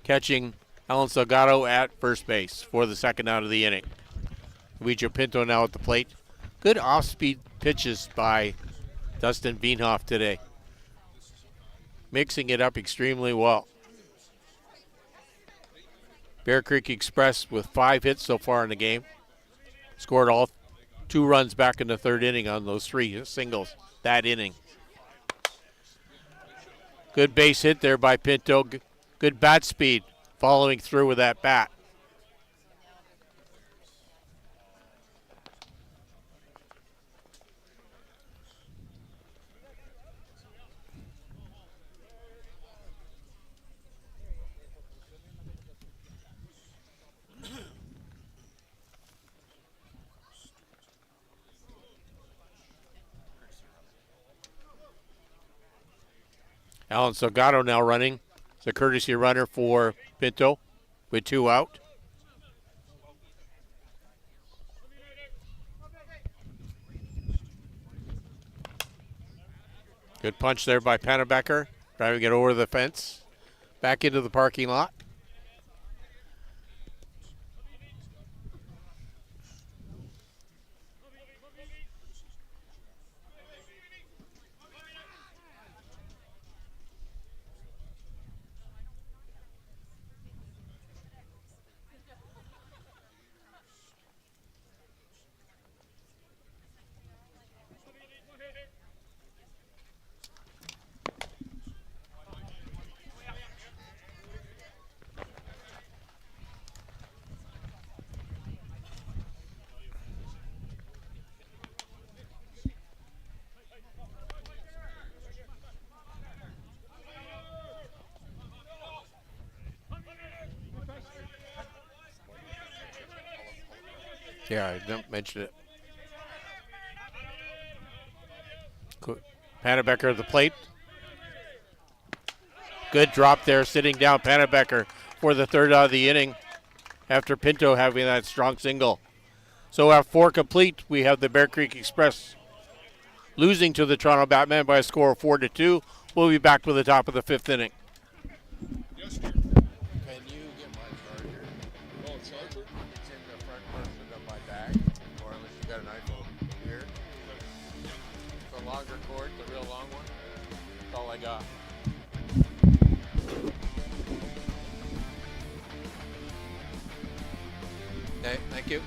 catching Alan Salgado at first base for the second out of the inning. Luigi Pinto now at the plate. Good off-speed pitches by Dustin Bienhoff today, mixing it up extremely well. Bear Creek Express with 5 hits so far in the game. Scored all 2 runs back in the third inning on those 3 singles that inning. Good base hit there by Pinto. Good bat speed following through with that bat. Alan Salgado now running. It's a courtesy runner for Pinto with 2 out. Good punch there by Pannebecker, driving it over the fence, back into the parking lot. Yeah, I didn't mention it. Pannebecker at the plate. Good drop there, sitting down Pannebecker for the third out of the inning after Pinto having that strong single. So at 4 complete, we have the Bear Creek Express losing to the Toronto Batmen by a score of 4-2. We'll be back with the top of the 5th inning. Yes, dear. Can you get my charger? Oh, charger? It's in the front portion of my bag, or unless you got an iPhone here. The longer cord, the real long one. That's all I got. Okay, thank you.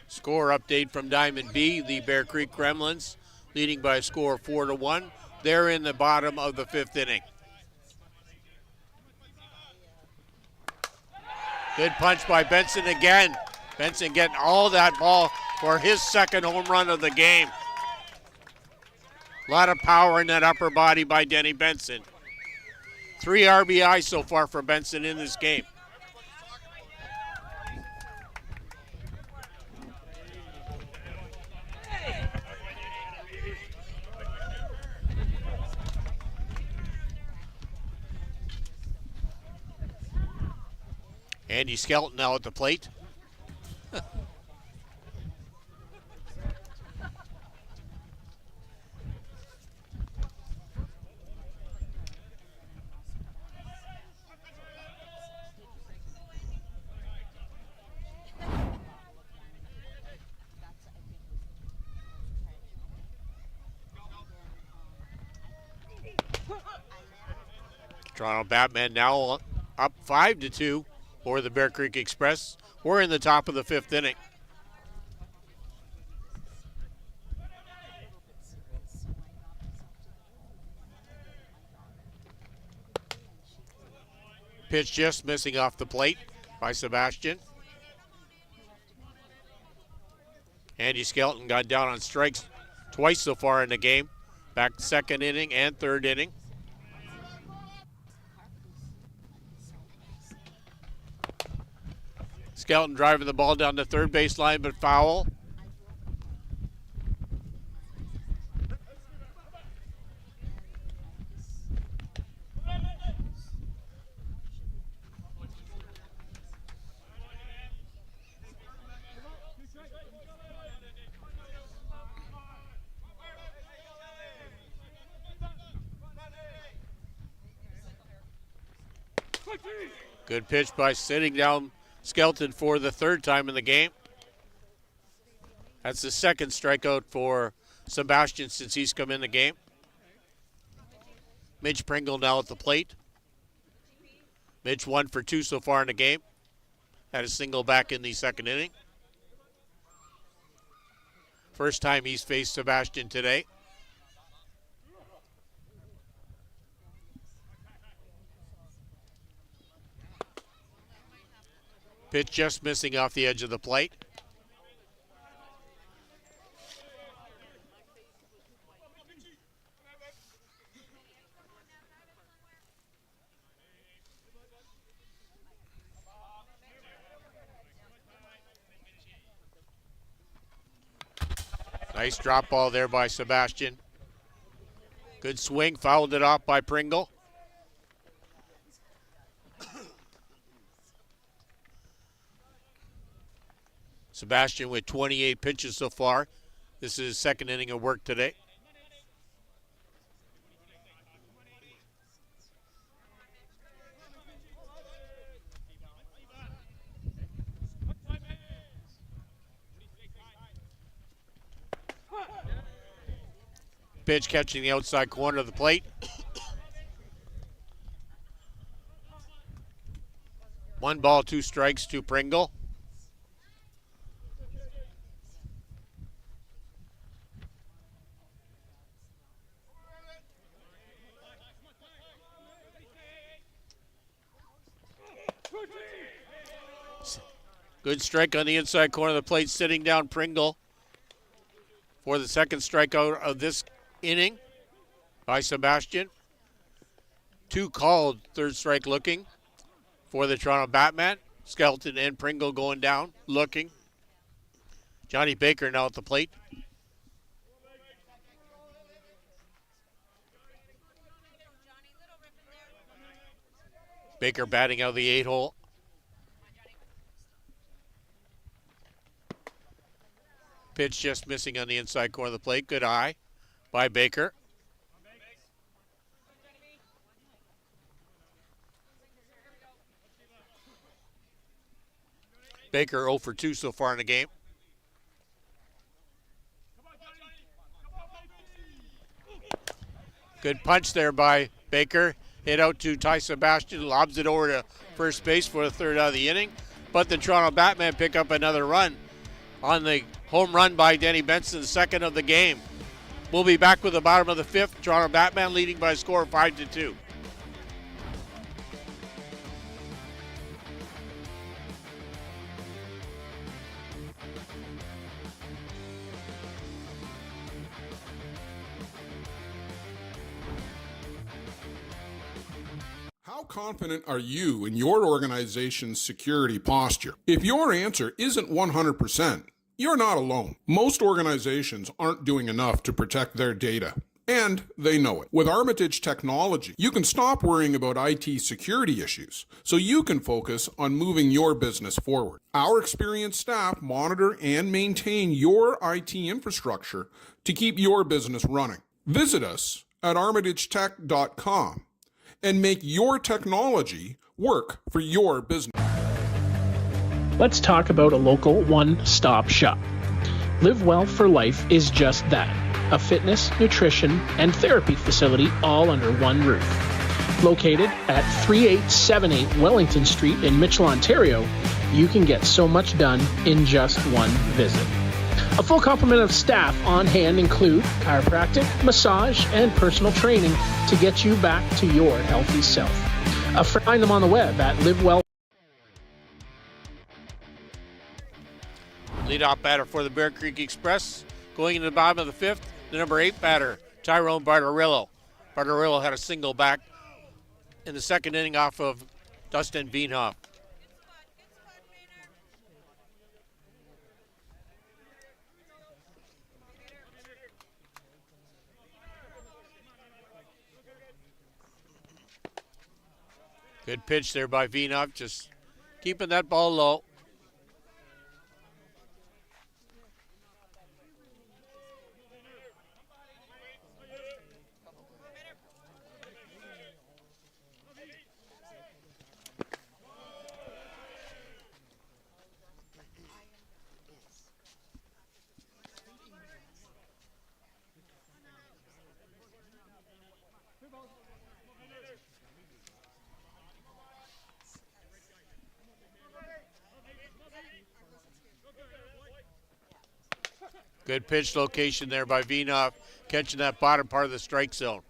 Score update from Diamond B, the Bear Creek Gremlins, leading by a score of 4-1. They're in the bottom of the 5th inning. Good punch by Benson again. Benson getting all that ball for his second home run of the game. A lot of power in that upper body by Denny Benson. 3 RBIs so far for Benson in this game. Andy Skelton now at the plate. Toronto Batmen now up 5-2 for the Bear Creek Express. We're in the top of the 5th inning. Pitch just missing off the plate by Sebastian. Andy Skelton got down on strikes twice so far in the game. Back 2nd inning and 3rd inning. Skelton driving the ball down the 3rd baseline, but foul. Good pitch by sitting down Skelton for the 3rd time in the game. That's the 2nd strikeout for Sebastian since he's come in the game. Mitch Pringle now at the plate. Mitch 1 for 2 so far in the game. Had a single back in the 2nd inning. First time he's faced Sebastian today. Pitch just missing off the edge of the plate. Nice drop ball there by Sebastian. Good swing, fouled it off by Pringle. Sebastian with 28 pitches so far. This is his 2nd inning of work today. Pitch catching the outside corner of the plate. 1 ball, 2 strikes to Pringle. Good strike on the inside corner of the plate, sitting down Pringle for the 2nd strikeout of this inning by Sebastian. 2 called, 3rd strike looking for the Toronto Batman. Skelton and Pringle going down, looking. Johnny Baker now at the plate. Baker batting out of the 8-hole. Pitch just missing on the inside corner of the plate. Good eye by Baker. Baker 0 for 2 so far in the game. Good punch there by Baker. Hit out to Ty Sebastian, lobs it over to first base for the 3rd out of the inning. But the Toronto Batman pick up another run on the home run by Danny Benson, 2nd of the game. We'll be back with the bottom of the 5th. Toronto Batman leading by a score of 5-2. How confident are you in your organization's security posture? If your answer isn't 100%, you're not alone. Most organizations aren't doing enough to protect their data. And they know it. With Armitage Technology, you can stop worrying about IT security issues so you can focus on moving your business forward. Our experienced staff monitor and maintain your IT infrastructure to keep your business running. Visit us at armitagetech.com and make your technology work for your business. Let's talk about a local one-stop shop. Live Well for Life is just that. A fitness, nutrition, and therapy facility all under one roof. Located at 3878 Wellington Street in Mitchell, Ontario, you can get so much done in just one visit. A full complement of staff on hand include chiropractic, massage, and personal training to get you back to your healthy self. Find them on the web at livewell. Leadoff batter for the Bear Creek Express. Going into the bottom of the fifth, the number 8 batter, Tyrone Bartarillo. Bartarillo had a single back in the second inning off of Dustin Wienhoff. Good pitch there by Wienhoff, just keeping that ball low. Good pitch location there by Wienhoff, catching that bottom part of the strike zone.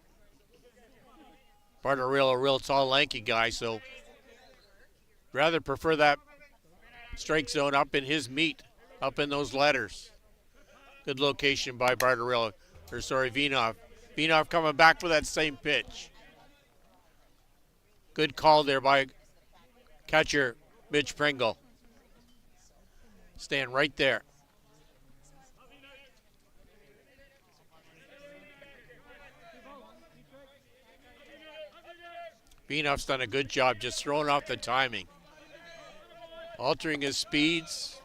Bartarillo, a real tall, lanky guy, so rather prefer that strike zone up in his meat, up in those letters. Good location by Bartarillo, Wienhoff. Wienhoff coming back for that same pitch. Good call there by catcher Mitch Pringle. Stand right there. Wienhoff's done a good job just throwing off the timing. Altering his speeds.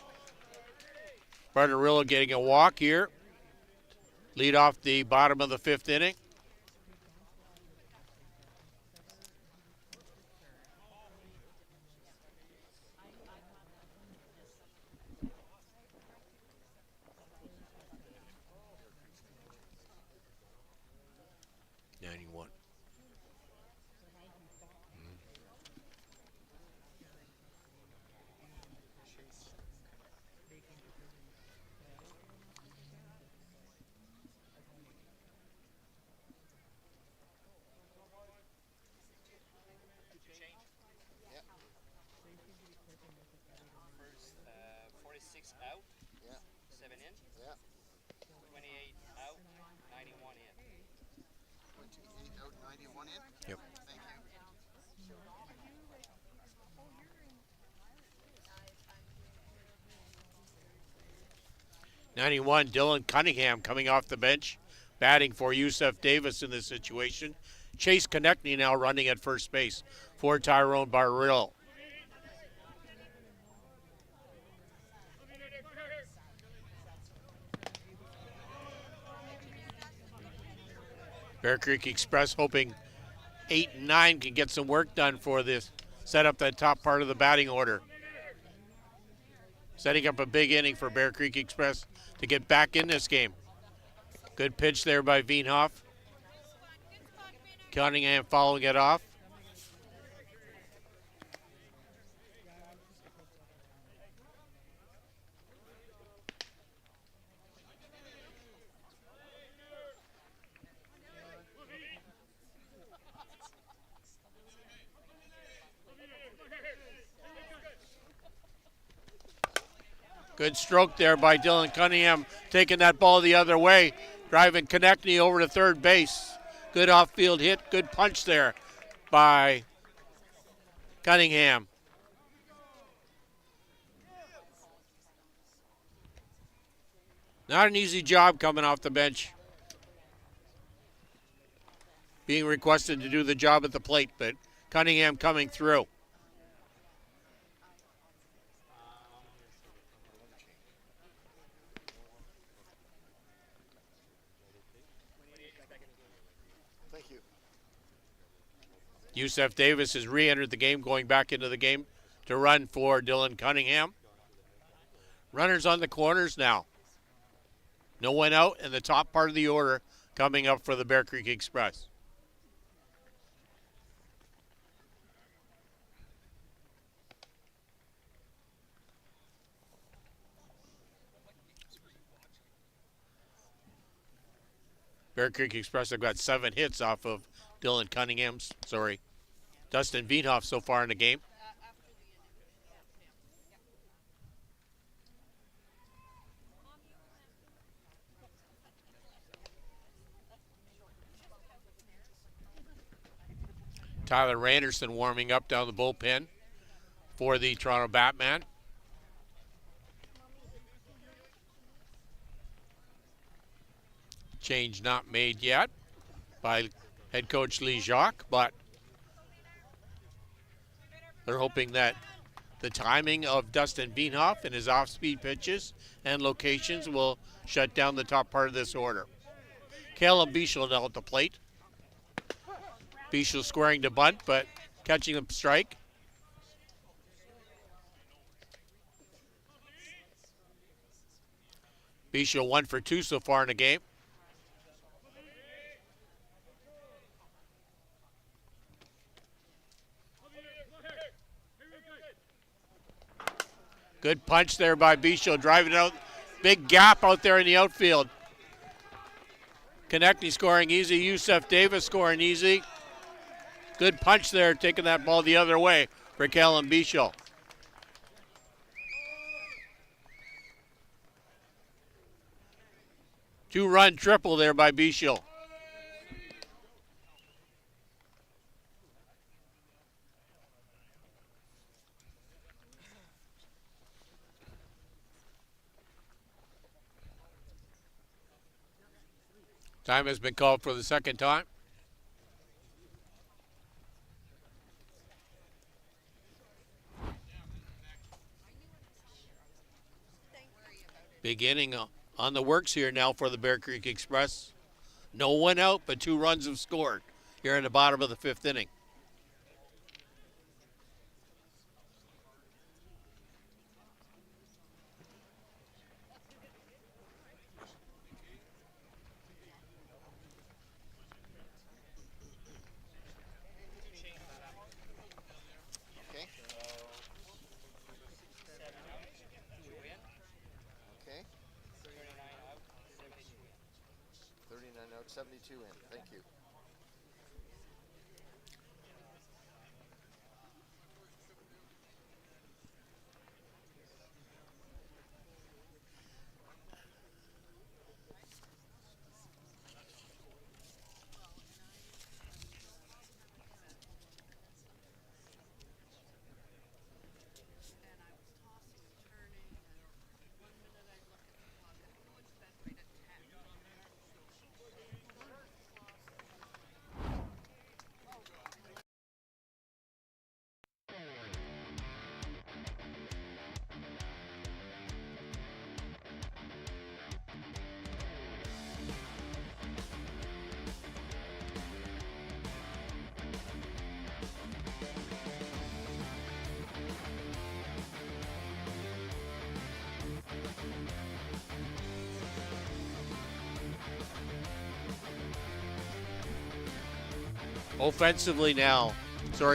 Bartarillo getting a walk here. Lead off the bottom of the fifth inning. Out, 7 in, 28 out, 91 in. 28 out, 91 in? Yep. Thank you. 91, Dylan Cunningham coming off the bench, batting for Yusef Davis in this situation. Chase Konechny now running at first base for Tyrone Bartarillo. Bear Creek Express hoping 8 and 9 can get some work done for this. Set up that top part of the batting order. Setting up a big inning for Bear Creek Express to get back in this game. Good pitch there by Wienhoff. Cunningham following it off. Good stroke there by Dylan Cunningham, taking that ball the other way, driving Konechny over to third base. Good off-field hit, good punch there by Cunningham. Not an easy job coming off the bench. being requested to do the job at the plate, but Cunningham coming through. Thank you. Yusef Davis has re-entered the game, going back into the game to run for Dylan Cunningham. Runners on the corners now. No one out in the top part of the order coming up for the Bear Creek Express. Bear Creek Express have got 7 hits off of Dylan Cunningham's, Dustin Wienhoff so far in the game. Tyler Randerson warming up down the bullpen for the Toronto Batman. Change not made yet by head coach Lee Jacques, but they're hoping that the timing of Dustin Wienhoff and his off-speed pitches and locations will shut down the top part of this order. Caleb Bischel now at the plate. Bischel squaring to bunt, but catching a strike. Bischel 1 for 2 so far in the game. Good punch there by Bischel, driving out. Big gap out there in the outfield. Konechny scoring easy. Yusef Davis scoring easy. Good punch there, taking that ball the other way for Callum Bischel. Two-run triple there by Bischel. Time has been called for the second time. Beginning on the works here now for the Bear Creek Express. No one out, but 2 runs have scored here in the bottom of the 5th inning. Okay. Okay. 39 out, 72 in. Thank you.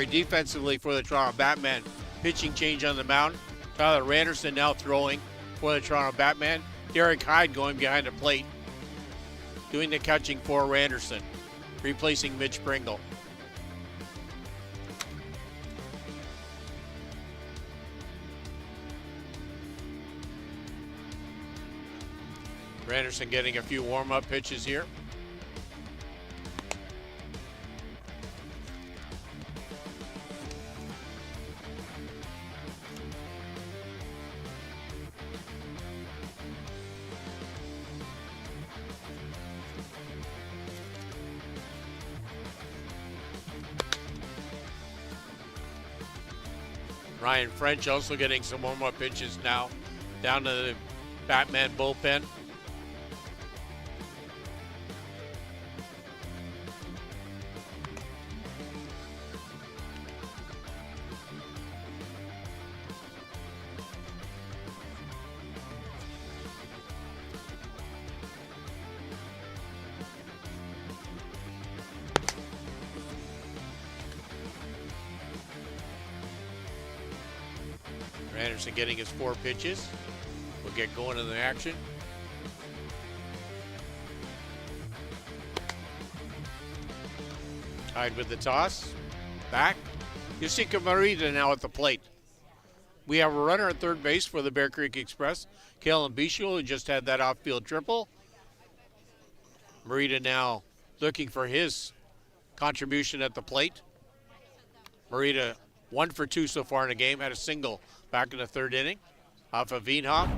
Defensively for the Toronto Batman. Pitching change on the mound. Tyler Randerson now throwing for the Toronto Batman. Derek Hyde going behind the plate. Doing the catching for Randerson. Replacing Mitch Pringle. Randerson getting a few warm-up pitches here. Ryan French also getting some warm-up pitches now down to the Batman bullpen. Anderson getting his 4 pitches. We'll get going in the action. Tied with the toss. Back. Yusika Marita now at the plate. We have a runner at third base for the Bear Creek Express. Kalen Bichel, who just had that off-field triple. Marita now looking for his contribution at the plate. Marita 1 for 2 so far in the game. Had a single back in the third inning off of Wienhoff.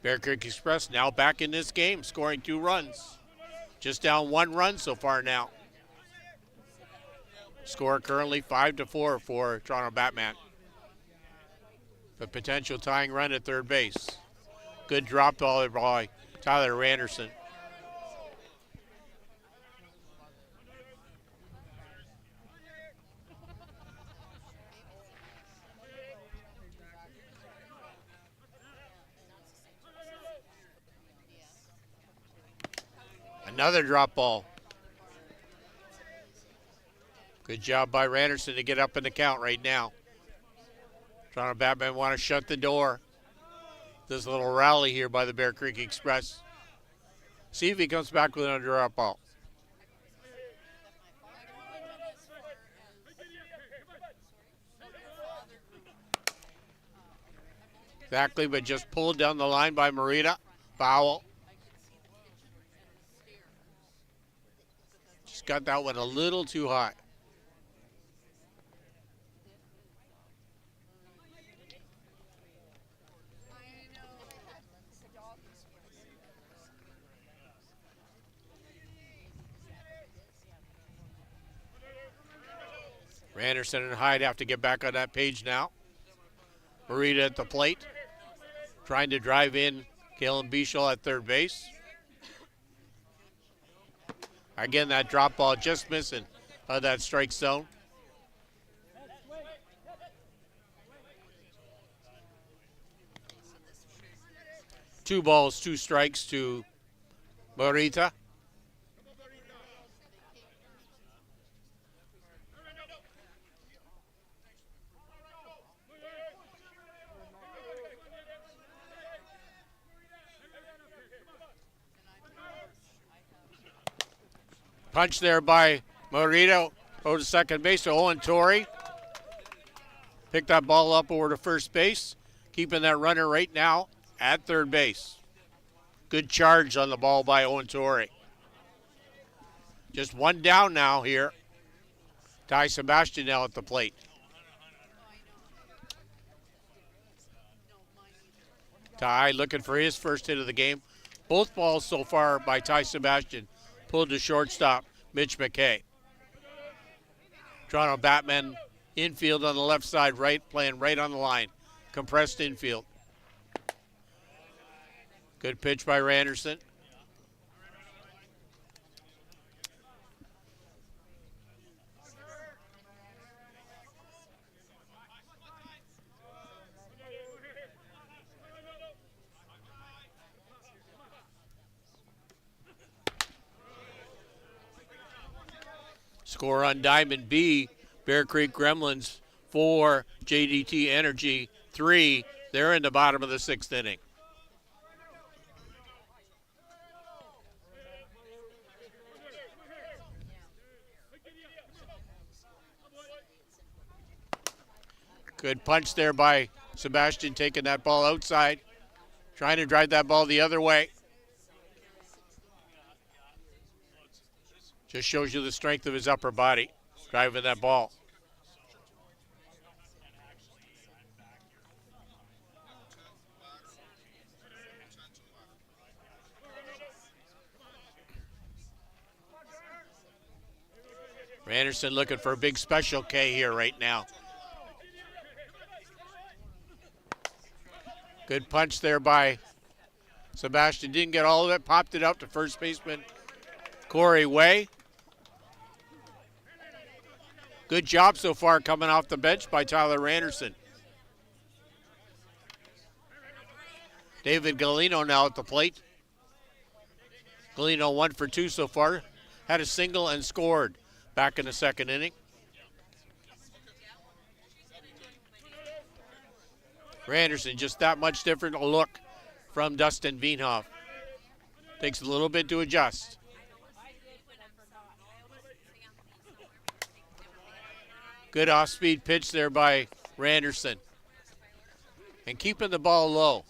Bear Creek Express now back in this game, scoring 2 runs. Just down 1 run so far now. Score currently 5-4 for Toronto Batman. The potential tying run at third base. Good drop ball by Tyler Anderson. Another drop ball. Good job by Randerson to get up in the count right now. Toronto Batman want to shut the door. This little rally here by the Bear Creek Express. See if he comes back with another drop ball. Exactly, but just pulled down the line by Marita. Foul. Just got that one a little too high. Anderson and Hyde have to get back on that page now. Marita at the plate, trying to drive in Kalen Bichel at third base. Again, that drop ball just missing that strike zone. Two balls, 2 strikes to Marita. Punch there by Marita over to second base to Owen Torrey. Picked that ball up over to first base, keeping that runner right now at third base. Good charge on the ball by Owen Torrey. Just 1 down now here. Ty Sebastian now at the plate. Ty looking for his first hit of the game. Both balls so far by Ty Sebastian pulled to shortstop Mitch McKay. Toronto Batman infield on the left side, right, playing right on the line. Compressed infield. Good pitch by Randerson. Score on Diamond B, Bear Creek Gremlins 4, JDT Energy 3. They're in the bottom of the 6th inning. Good punch there by Sebastian, taking that ball outside, trying to drive that ball the other way. Just shows you the strength of his upper body, driving that ball. Anderson looking for a big special K here right now. Good punch there by Sebastian. Didn't get all of it. Popped it out to first baseman Corey Way. Good job so far coming off the bench by Tyler Anderson. David Galino now at the plate. Galino 1 for 2 so far. Had a single and scored back in the second inning. Anderson just that much different a look from Dustin Veenhoff. Takes a little bit to adjust. Good off-speed pitch there by Randerson. And keeping the ball low.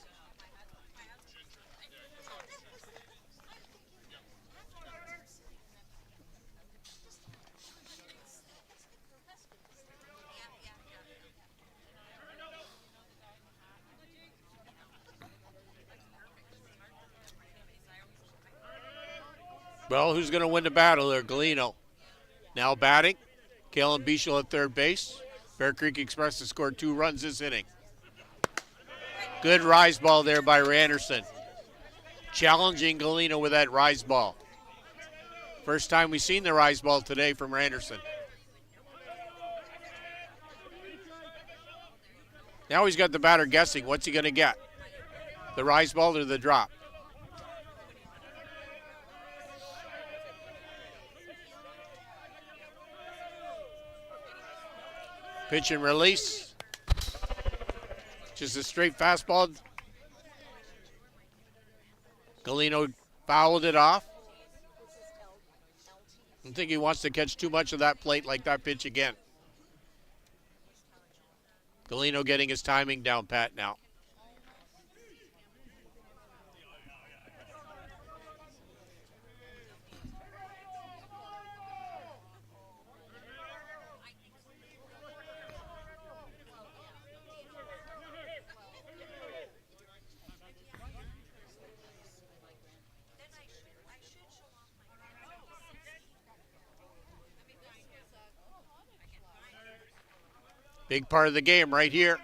Well, who's going to win the battle there? Galino. Now batting. Kalen Bichel at third base. Bear Creek Express has scored 2 runs this inning. Good rise ball there by Randerson. Challenging Galino with that rise ball. First time we've seen the rise ball today from Randerson. Now he's got the batter guessing. What's he going to get? The rise ball or the drop? Pitch and release. Just a straight fastball. Galino fouled it off. I don't think he wants to catch too much of that plate like that pitch again. Galino getting his timing down pat now. Big part of the game right here.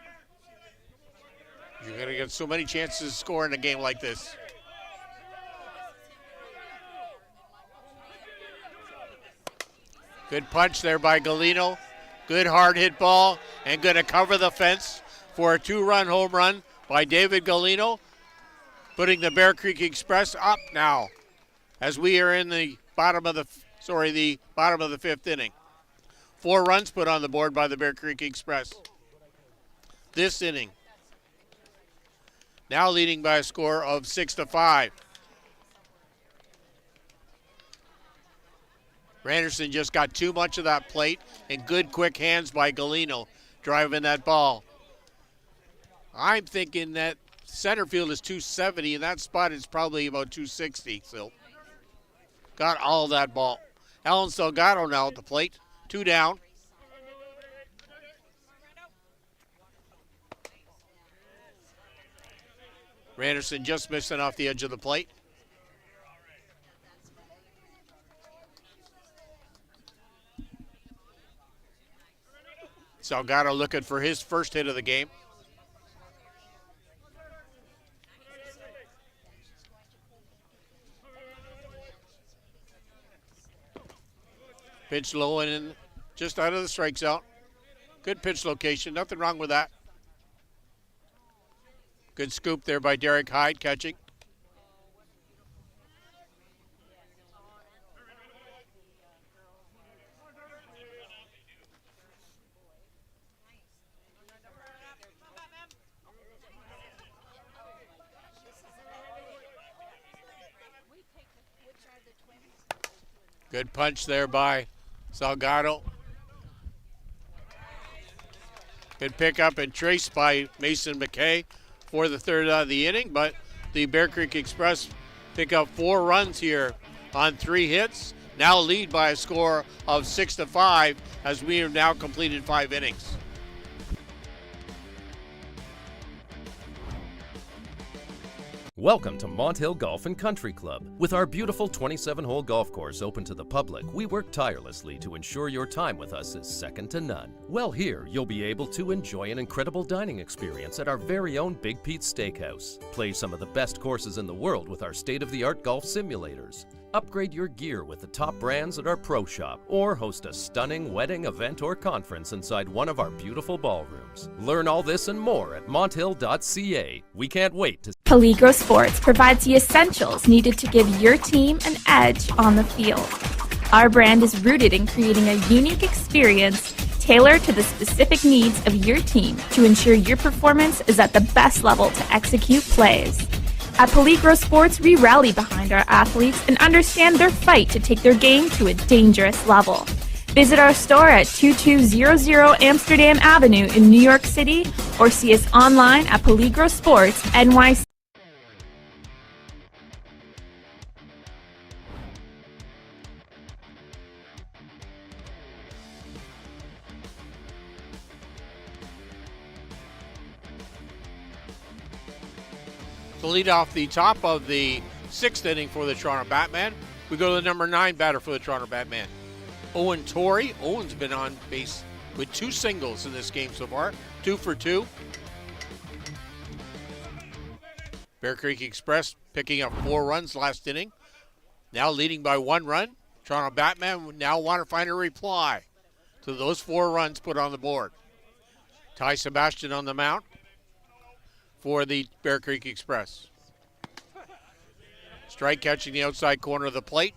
You're going to get so many chances to score in a game like this. Good punch there by Galino. Good hard hit ball and going to cover the fence for a 2-run home run by David Galino, putting the Bear Creek Express up now as we are in the bottom of the 5th inning. 4 runs put on the board by the Bear Creek Express this inning. Now leading by a score of 6-5. Randerson just got too much of that plate and good quick hands by Galino driving that ball. I'm thinking that center field is 270 and that spot is probably about 260. So got all that ball. Alan Salgado now at the plate. 2 down. Randerson just missing off the edge of the plate. Salgado looking for his first hit of the game. Pitch low and in, just out of the strike zone. Good pitch location, nothing wrong with that. Good scoop there by Derek Hyde catching. Good punch there by Salgado. Good pickup and trace by Mason McKay for the third out of the inning, but the Bear Creek Express pick up 4 runs here on 3 hits. Now lead by a score of 6-5 as we have now completed 5 innings. Welcome to Mont Hill Golf and Country Club. With our beautiful 27-hole golf course open to the public, we work tirelessly to ensure your time with us is second to none. Well, here you'll be able to enjoy an incredible dining experience at our very own Big Pete's Steakhouse. Play some of the best courses in the world with our state-of-the-art golf simulators. Upgrade your gear with the top brands at our pro shop, or host a stunning wedding, event, or conference inside one of our beautiful ballrooms. Learn all this and more at monthill.ca. We can't wait to Peligro Sports provides the essentials needed to give your team an edge on the field. Our brand is rooted in creating a unique experience tailored to the specific needs of your team to ensure your performance is at the best level to execute plays. At Peligro Sports, we rally behind our athletes and understand their fight to take their game to a dangerous level. Visit our store at 2200 Amsterdam Avenue in New York City or see us online at Peligro Sports NYC. To lead off the top of the sixth inning for the Toronto Batman, we go to the number 9 batter for the Toronto Batman, Owen Torrey. Owen's been on base with 2 singles in this game so far, 2 for 2. Bear Creek Express picking up 4 runs last inning, now leading by 1 run. Toronto Batman now want to find a reply to those 4 runs put on the board. Ty Sebastian on the mound for the Bear Creek Express. Strike catching the outside corner of the plate.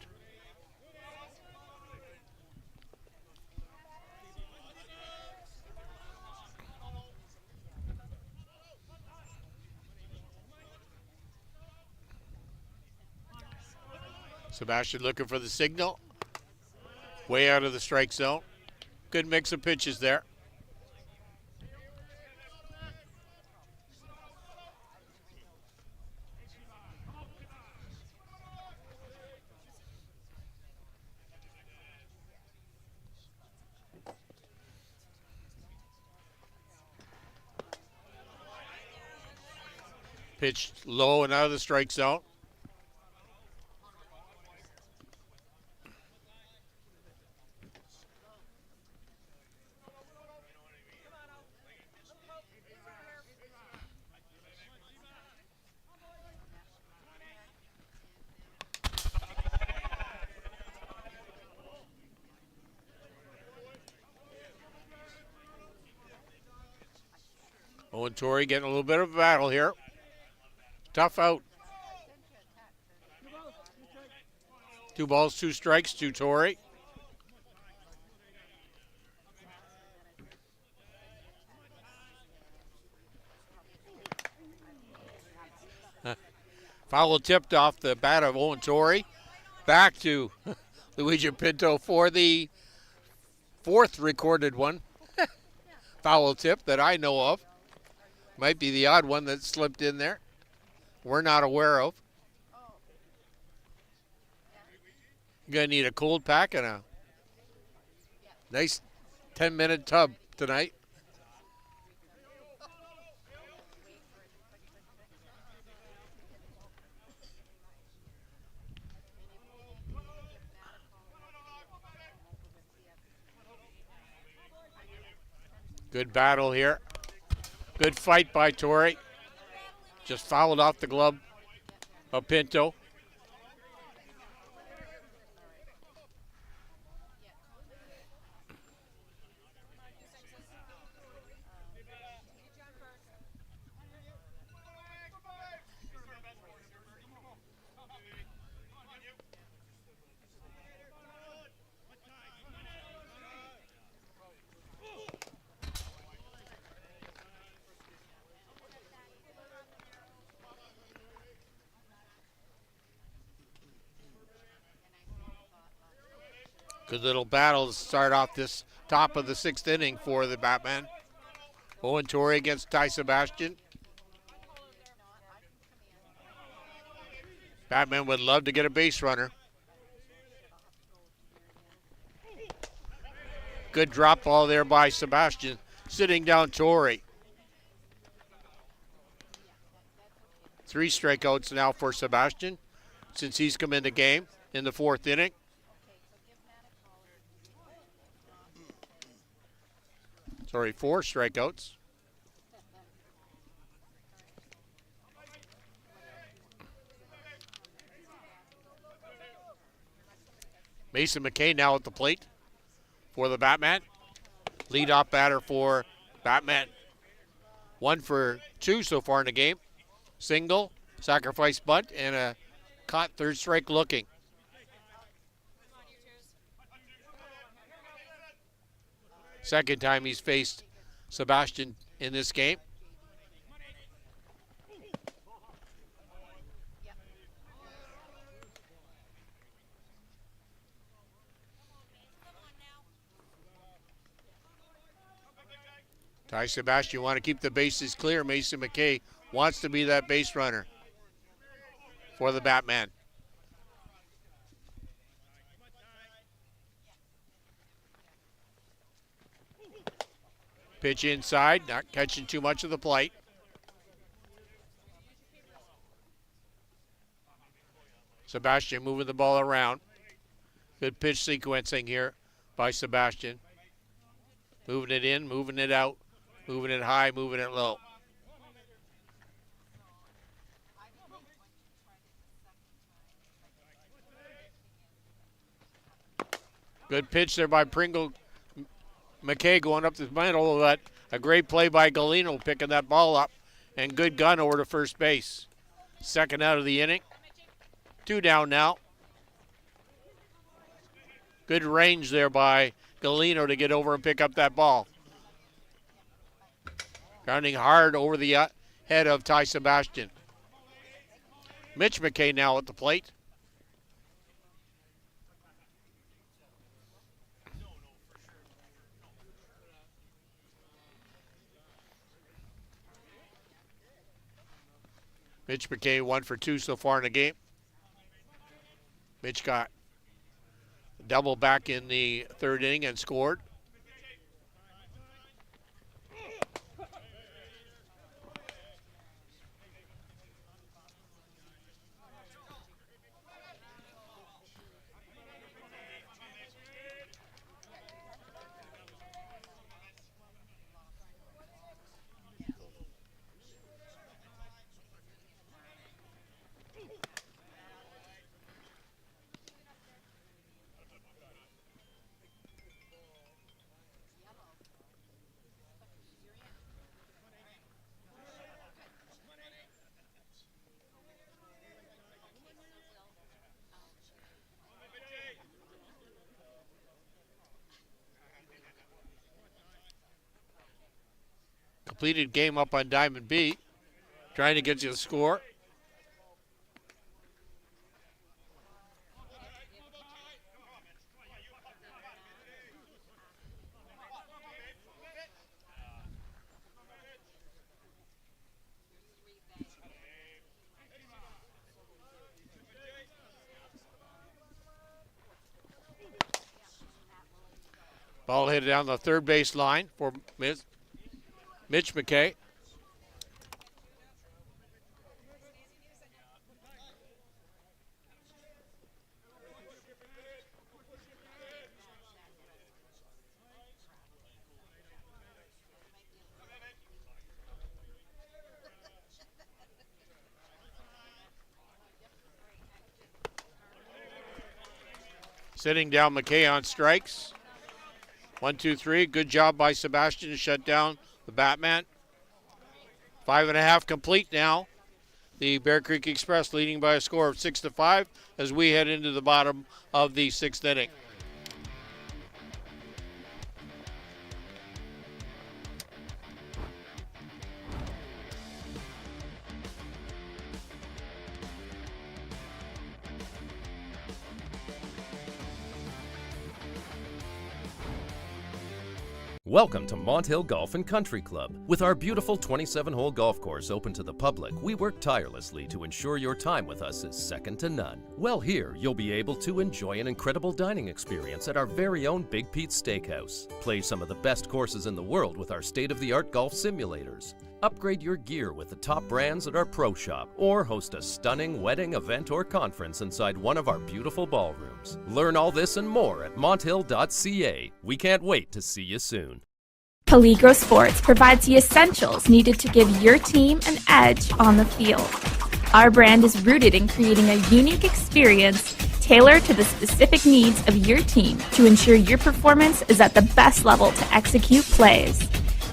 Sebastian looking for the signal. Way out of the strike zone. Good mix of pitches there. Pitched low and out of the strike zone. Owen Torrey getting a little bit of a battle here. Tough out. 2 balls, 2 strikes to Torrey. Foul tipped off the bat of Owen Torrey. Back to Luigi Pinto for the 4th recorded one. Foul tip that I know of. Might be the odd one that slipped in there. We're not aware of. You're going to need a cold pack and a nice 10-minute tub tonight. Good battle here. Good fight by Torrey. Just fouled off the glove of Pinto. Good little battle to start off this top of the 6th inning for the Batman. Owen Torrey against Ty Sebastian. Batman would love to get a base runner. Good drop ball there by Sebastian, sitting down Torrey. 3 strikeouts now for Sebastian since he's come in the game in the 4th inning. Sorry, 4 strikeouts. Mason McKay now at the plate for the Batman. Leadoff batter for Batman. 1 for 2 so far in the game. Single, sacrifice bunt, and a caught 3rd strike looking. Second time he's faced Sebastian in this game. Ty Sebastian want to keep the bases clear. Mason McKay wants to be that base runner for the Batman. Pitch inside, not catching too much of the plate. Sebastian moving the ball around. Good pitch sequencing here by Sebastian. Moving it in, moving it out, moving it high, moving it low. Good pitch there by Pringle. McKay going up the middle of that. A great play by Galino picking that ball up. And good gun over to first base. Second out of the inning. 2 down now. Good range there by Galino to get over and pick up that ball. Grounding hard over the head of Ty Sebastian. Mitch McKay now at the plate. Mitch McKay 1 for 2 so far in the game. Mitch got a double back in the 3rd inning and scored. Completed game up on Diamond B. Trying to get you the score. Ball hit down the 3rd base line for Mitch McKay. Sitting down McKay on strikes. 1, 2, 3. Good job by Sebastian to shut down the Batman. 5.5 complete now. The Bear Creek Express leading by a score of 6-5 as we head into the bottom of the 6th inning. Welcome to Mont Hill Golf and Country Club. With our beautiful 27-hole golf course open to the public, we work tirelessly to ensure your time with us is second to none. Well, here you'll be able to enjoy an incredible dining experience at our very own Big Pete's Steakhouse. Play some of the best courses in the world with our state-of-the-art golf simulators. Upgrade your gear with the top brands at our pro shop, or host a stunning wedding, event, or conference inside one of our beautiful ballrooms. Learn all this and more at monthill.ca. We can't wait to see you soon. Peligro Sports provides the essentials needed to give your team an edge on the field. Our brand is rooted in creating a unique experience tailored to the specific needs of your team to ensure your performance is at the best level to execute plays.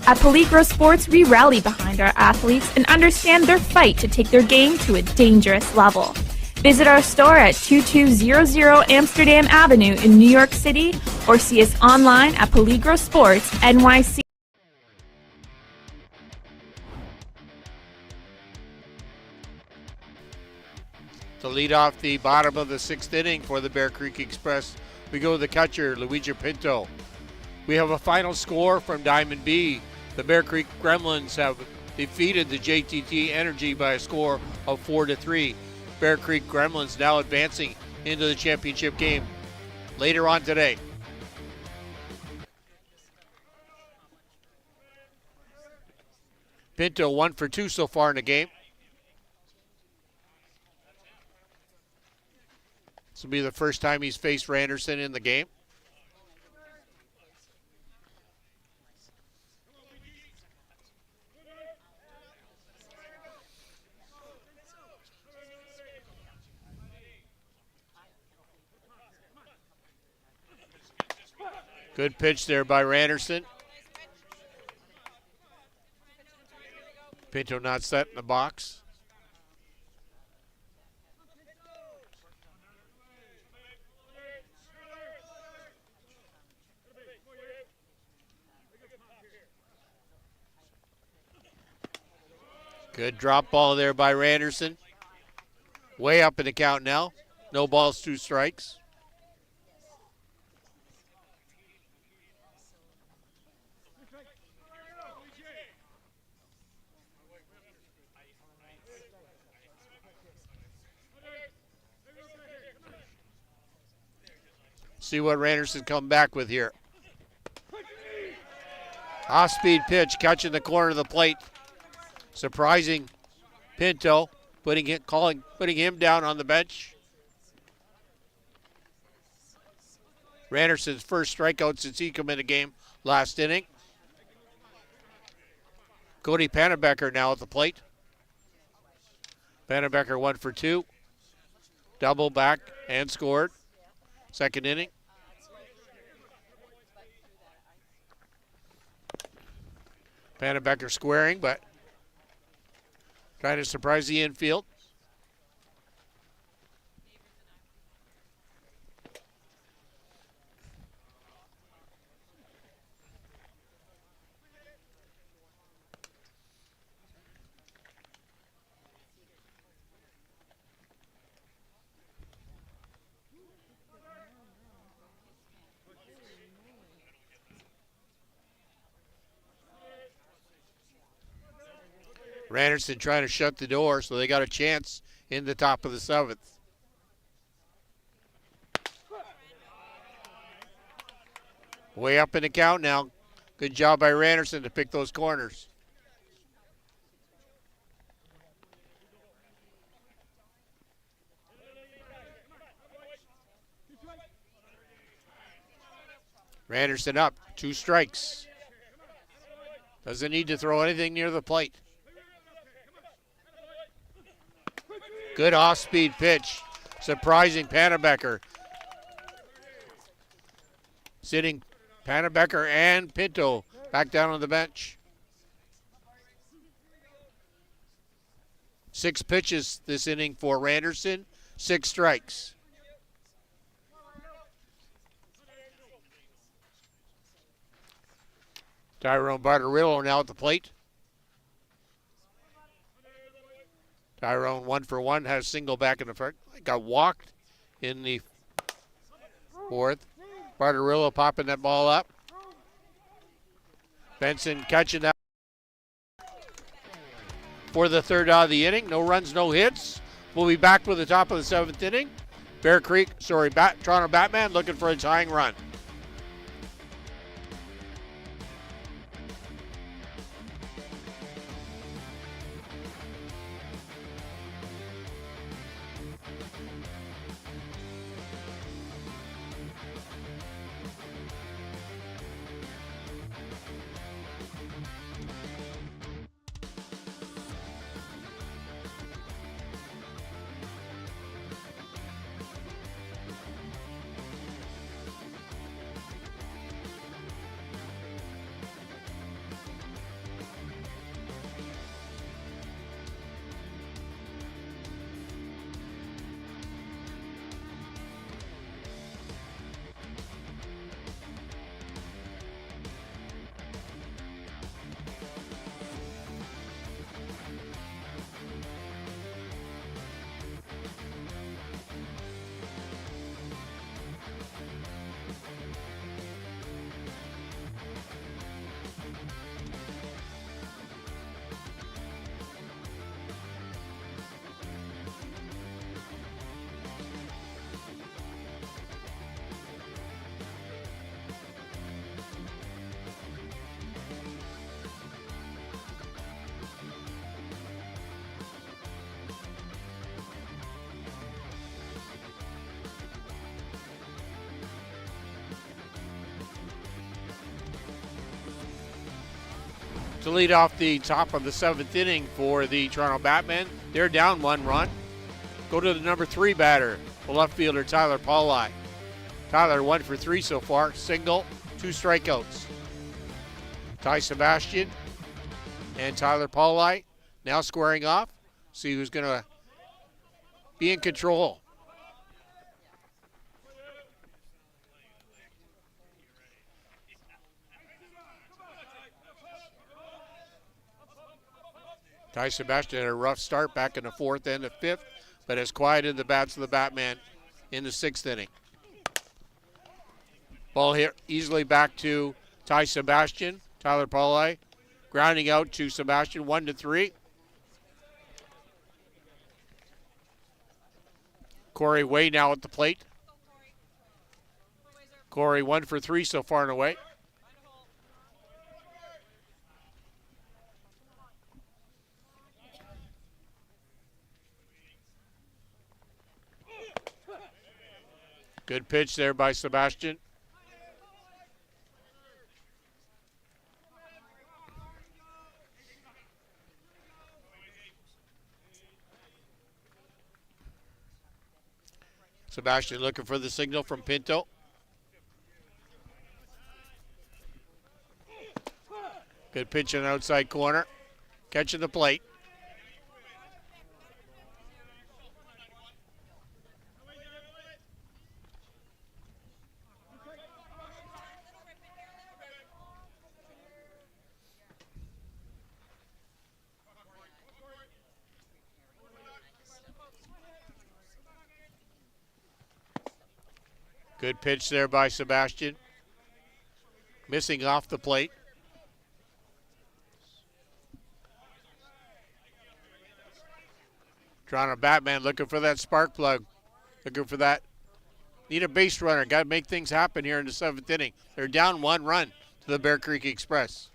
At Peligro Sports, we rally behind our athletes and understand their fight to take their game to a dangerous level. Visit our store at 2200 Amsterdam Avenue in New York City or see us online at Peligro Sports NYC. To lead off the bottom of the 6th inning for the Bear Creek Express, we go to the catcher, Luigi Pinto. We have a final score from Diamond B. The Bear Creek Gremlins have defeated the JTT Energy by a score of 4-3. Bear Creek Gremlins now advancing into the championship game later on today. Pinto 1 for 2 so far in the game. This will be the first time he's faced Randerson in the game. Good pitch there by Randerson. Pinto not set in the box. Good drop ball there by Randerson. Way up in the count now. No balls, 2 strikes. See what Randerson come back with here. Off-speed pitch, catching the corner of the plate. Surprising Pinto, putting him down on the bench. Randerson's first strikeout since he come in the game last inning. Cody Pannebecker now at the plate. Pannebecker 1 for 2. Double back and scored. 2nd inning. Pannebecker squaring, but trying to surprise the infield. Randerson trying to shut the door, so they got a chance in the top of the 7th. Way up in the count now. Good job by Randerson to pick those corners. Randerson up, 2 strikes. Doesn't need to throw anything near the plate. Good off-speed pitch, surprising Pannebecker. Sitting Pannebecker and Pinto back down on the bench. 6 pitches this inning for Randerson, 6 strikes. Tyrone Barterillo now at the plate. Tyrone 1 for 1, has a single back in the front. Got walked in the 4th. Barterillo popping that ball up. Benson catching that for the 3rd out of the inning. No runs, no hits. We'll be back with the top of the 7th inning. Toronto Batman looking for a tying run. to lead off the top of the 7th inning for the Toronto Batmen. They're down 1 run. Go to the number 3 batter, the left fielder Tyler Pauli. Tyler 1 for 3 so far, single, 2 strikeouts. Ty Sebastian and Tyler Pauli now squaring off. See who's going to be in control. Ty Sebastian had a rough start back in the 4th and the 5th, but has quieted the bats of the Batman in the 6th inning. Ball hit easily back to Ty Sebastian. Tyler Pauli grounding out to Sebastian, 1-3. Corey Way now at the plate. Corey 1 for 3 so far and away. Good pitch there by Sebastian. Sebastian looking for the signal from Pinto. Good pitch in the outside corner. Catching the plate. Good pitch there by Sebastian. Missing off the plate. Toronto Batman looking for that spark plug. Looking for that. Need a base runner. Got to make things happen here in the 7th inning. They're down 1 run to the Bear Creek Express.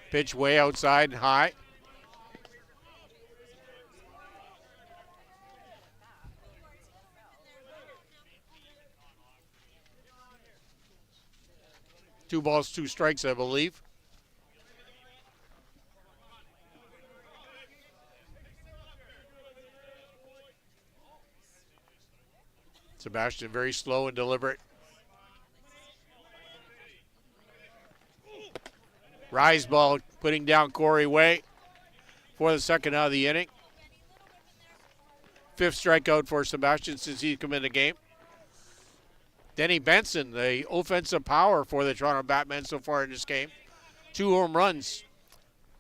Pitch way outside and high. Two balls, 2 strikes, I believe. Sebastian very slow and deliberate. Rise ball putting down Corey Way for the 2nd out of the inning. 5th strikeout for Sebastian since he's come in the game. Denny Benson, the offensive power for the Toronto Batmen so far in this game. 2 home runs.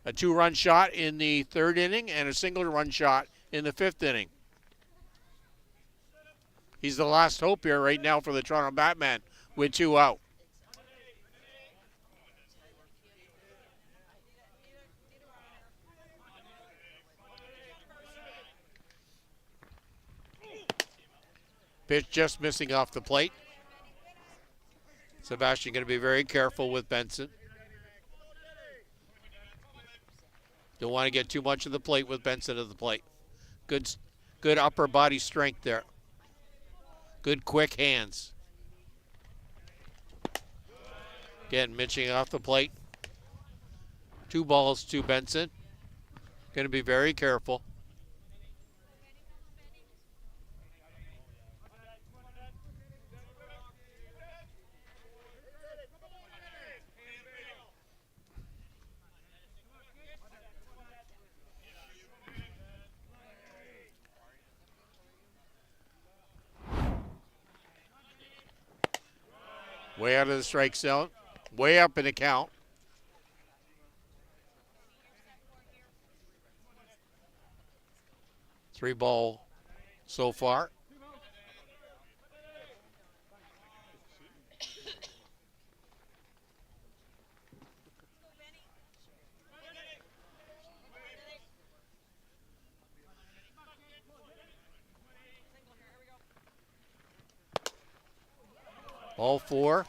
A 2-run shot in the 3rd inning and a single-run shot in the 5th inning. He's the last hope here right now for the Toronto Batman with 2 out. Pitch just missing off the plate. Sebastian going to be very careful with Benson. Don't want to get too much of the plate with Benson at the plate. Good upper body strength there. Good quick hands. Again, pitching off the plate. 2 balls to Benson. Going to be very careful. Way out of the strike zone. Way up in the count. Three ball so far. All 4.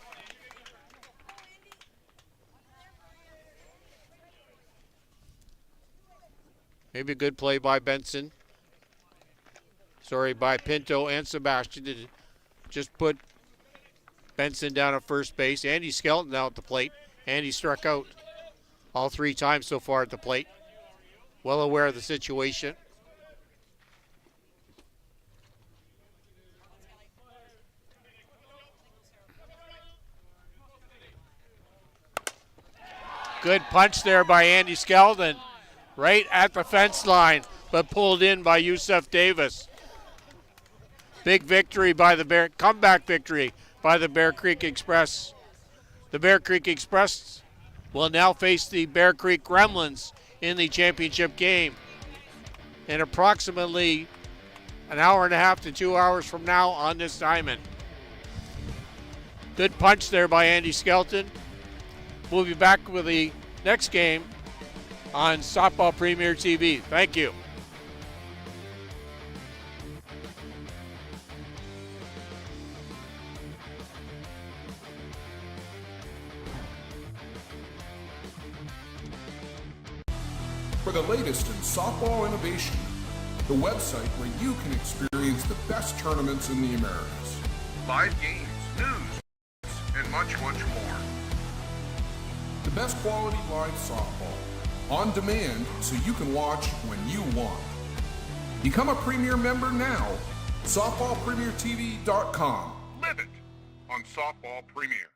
Maybe a good play by Benson. Sorry, by Pinto and Sebastian to just put Benson down at first base. Andy Skelton now at the plate. Andy struck out all 3 times so far at the plate. Well aware of the situation. Good punch there by Andy Skeldon, right at the fence line, but pulled in by Yusuf Davis. Big victory by the comeback victory by the Bear Creek Express. The Bear Creek Express will now face the Bear Creek Gremlins in the championship game. In approximately an hour and a half to 2 hours from now on this diamond. Good punch there by Andy Skelton. We'll be back with the next game on Softball Premier TV. Thank you. For the latest in softball innovation, the website where you can experience the best tournaments in the Americas. Live games, news, and much, much more. The best quality live softball, on demand so you can watch when you want. Become a Premier member now. SoftballPremierTV.com. Live it on Softball Premier.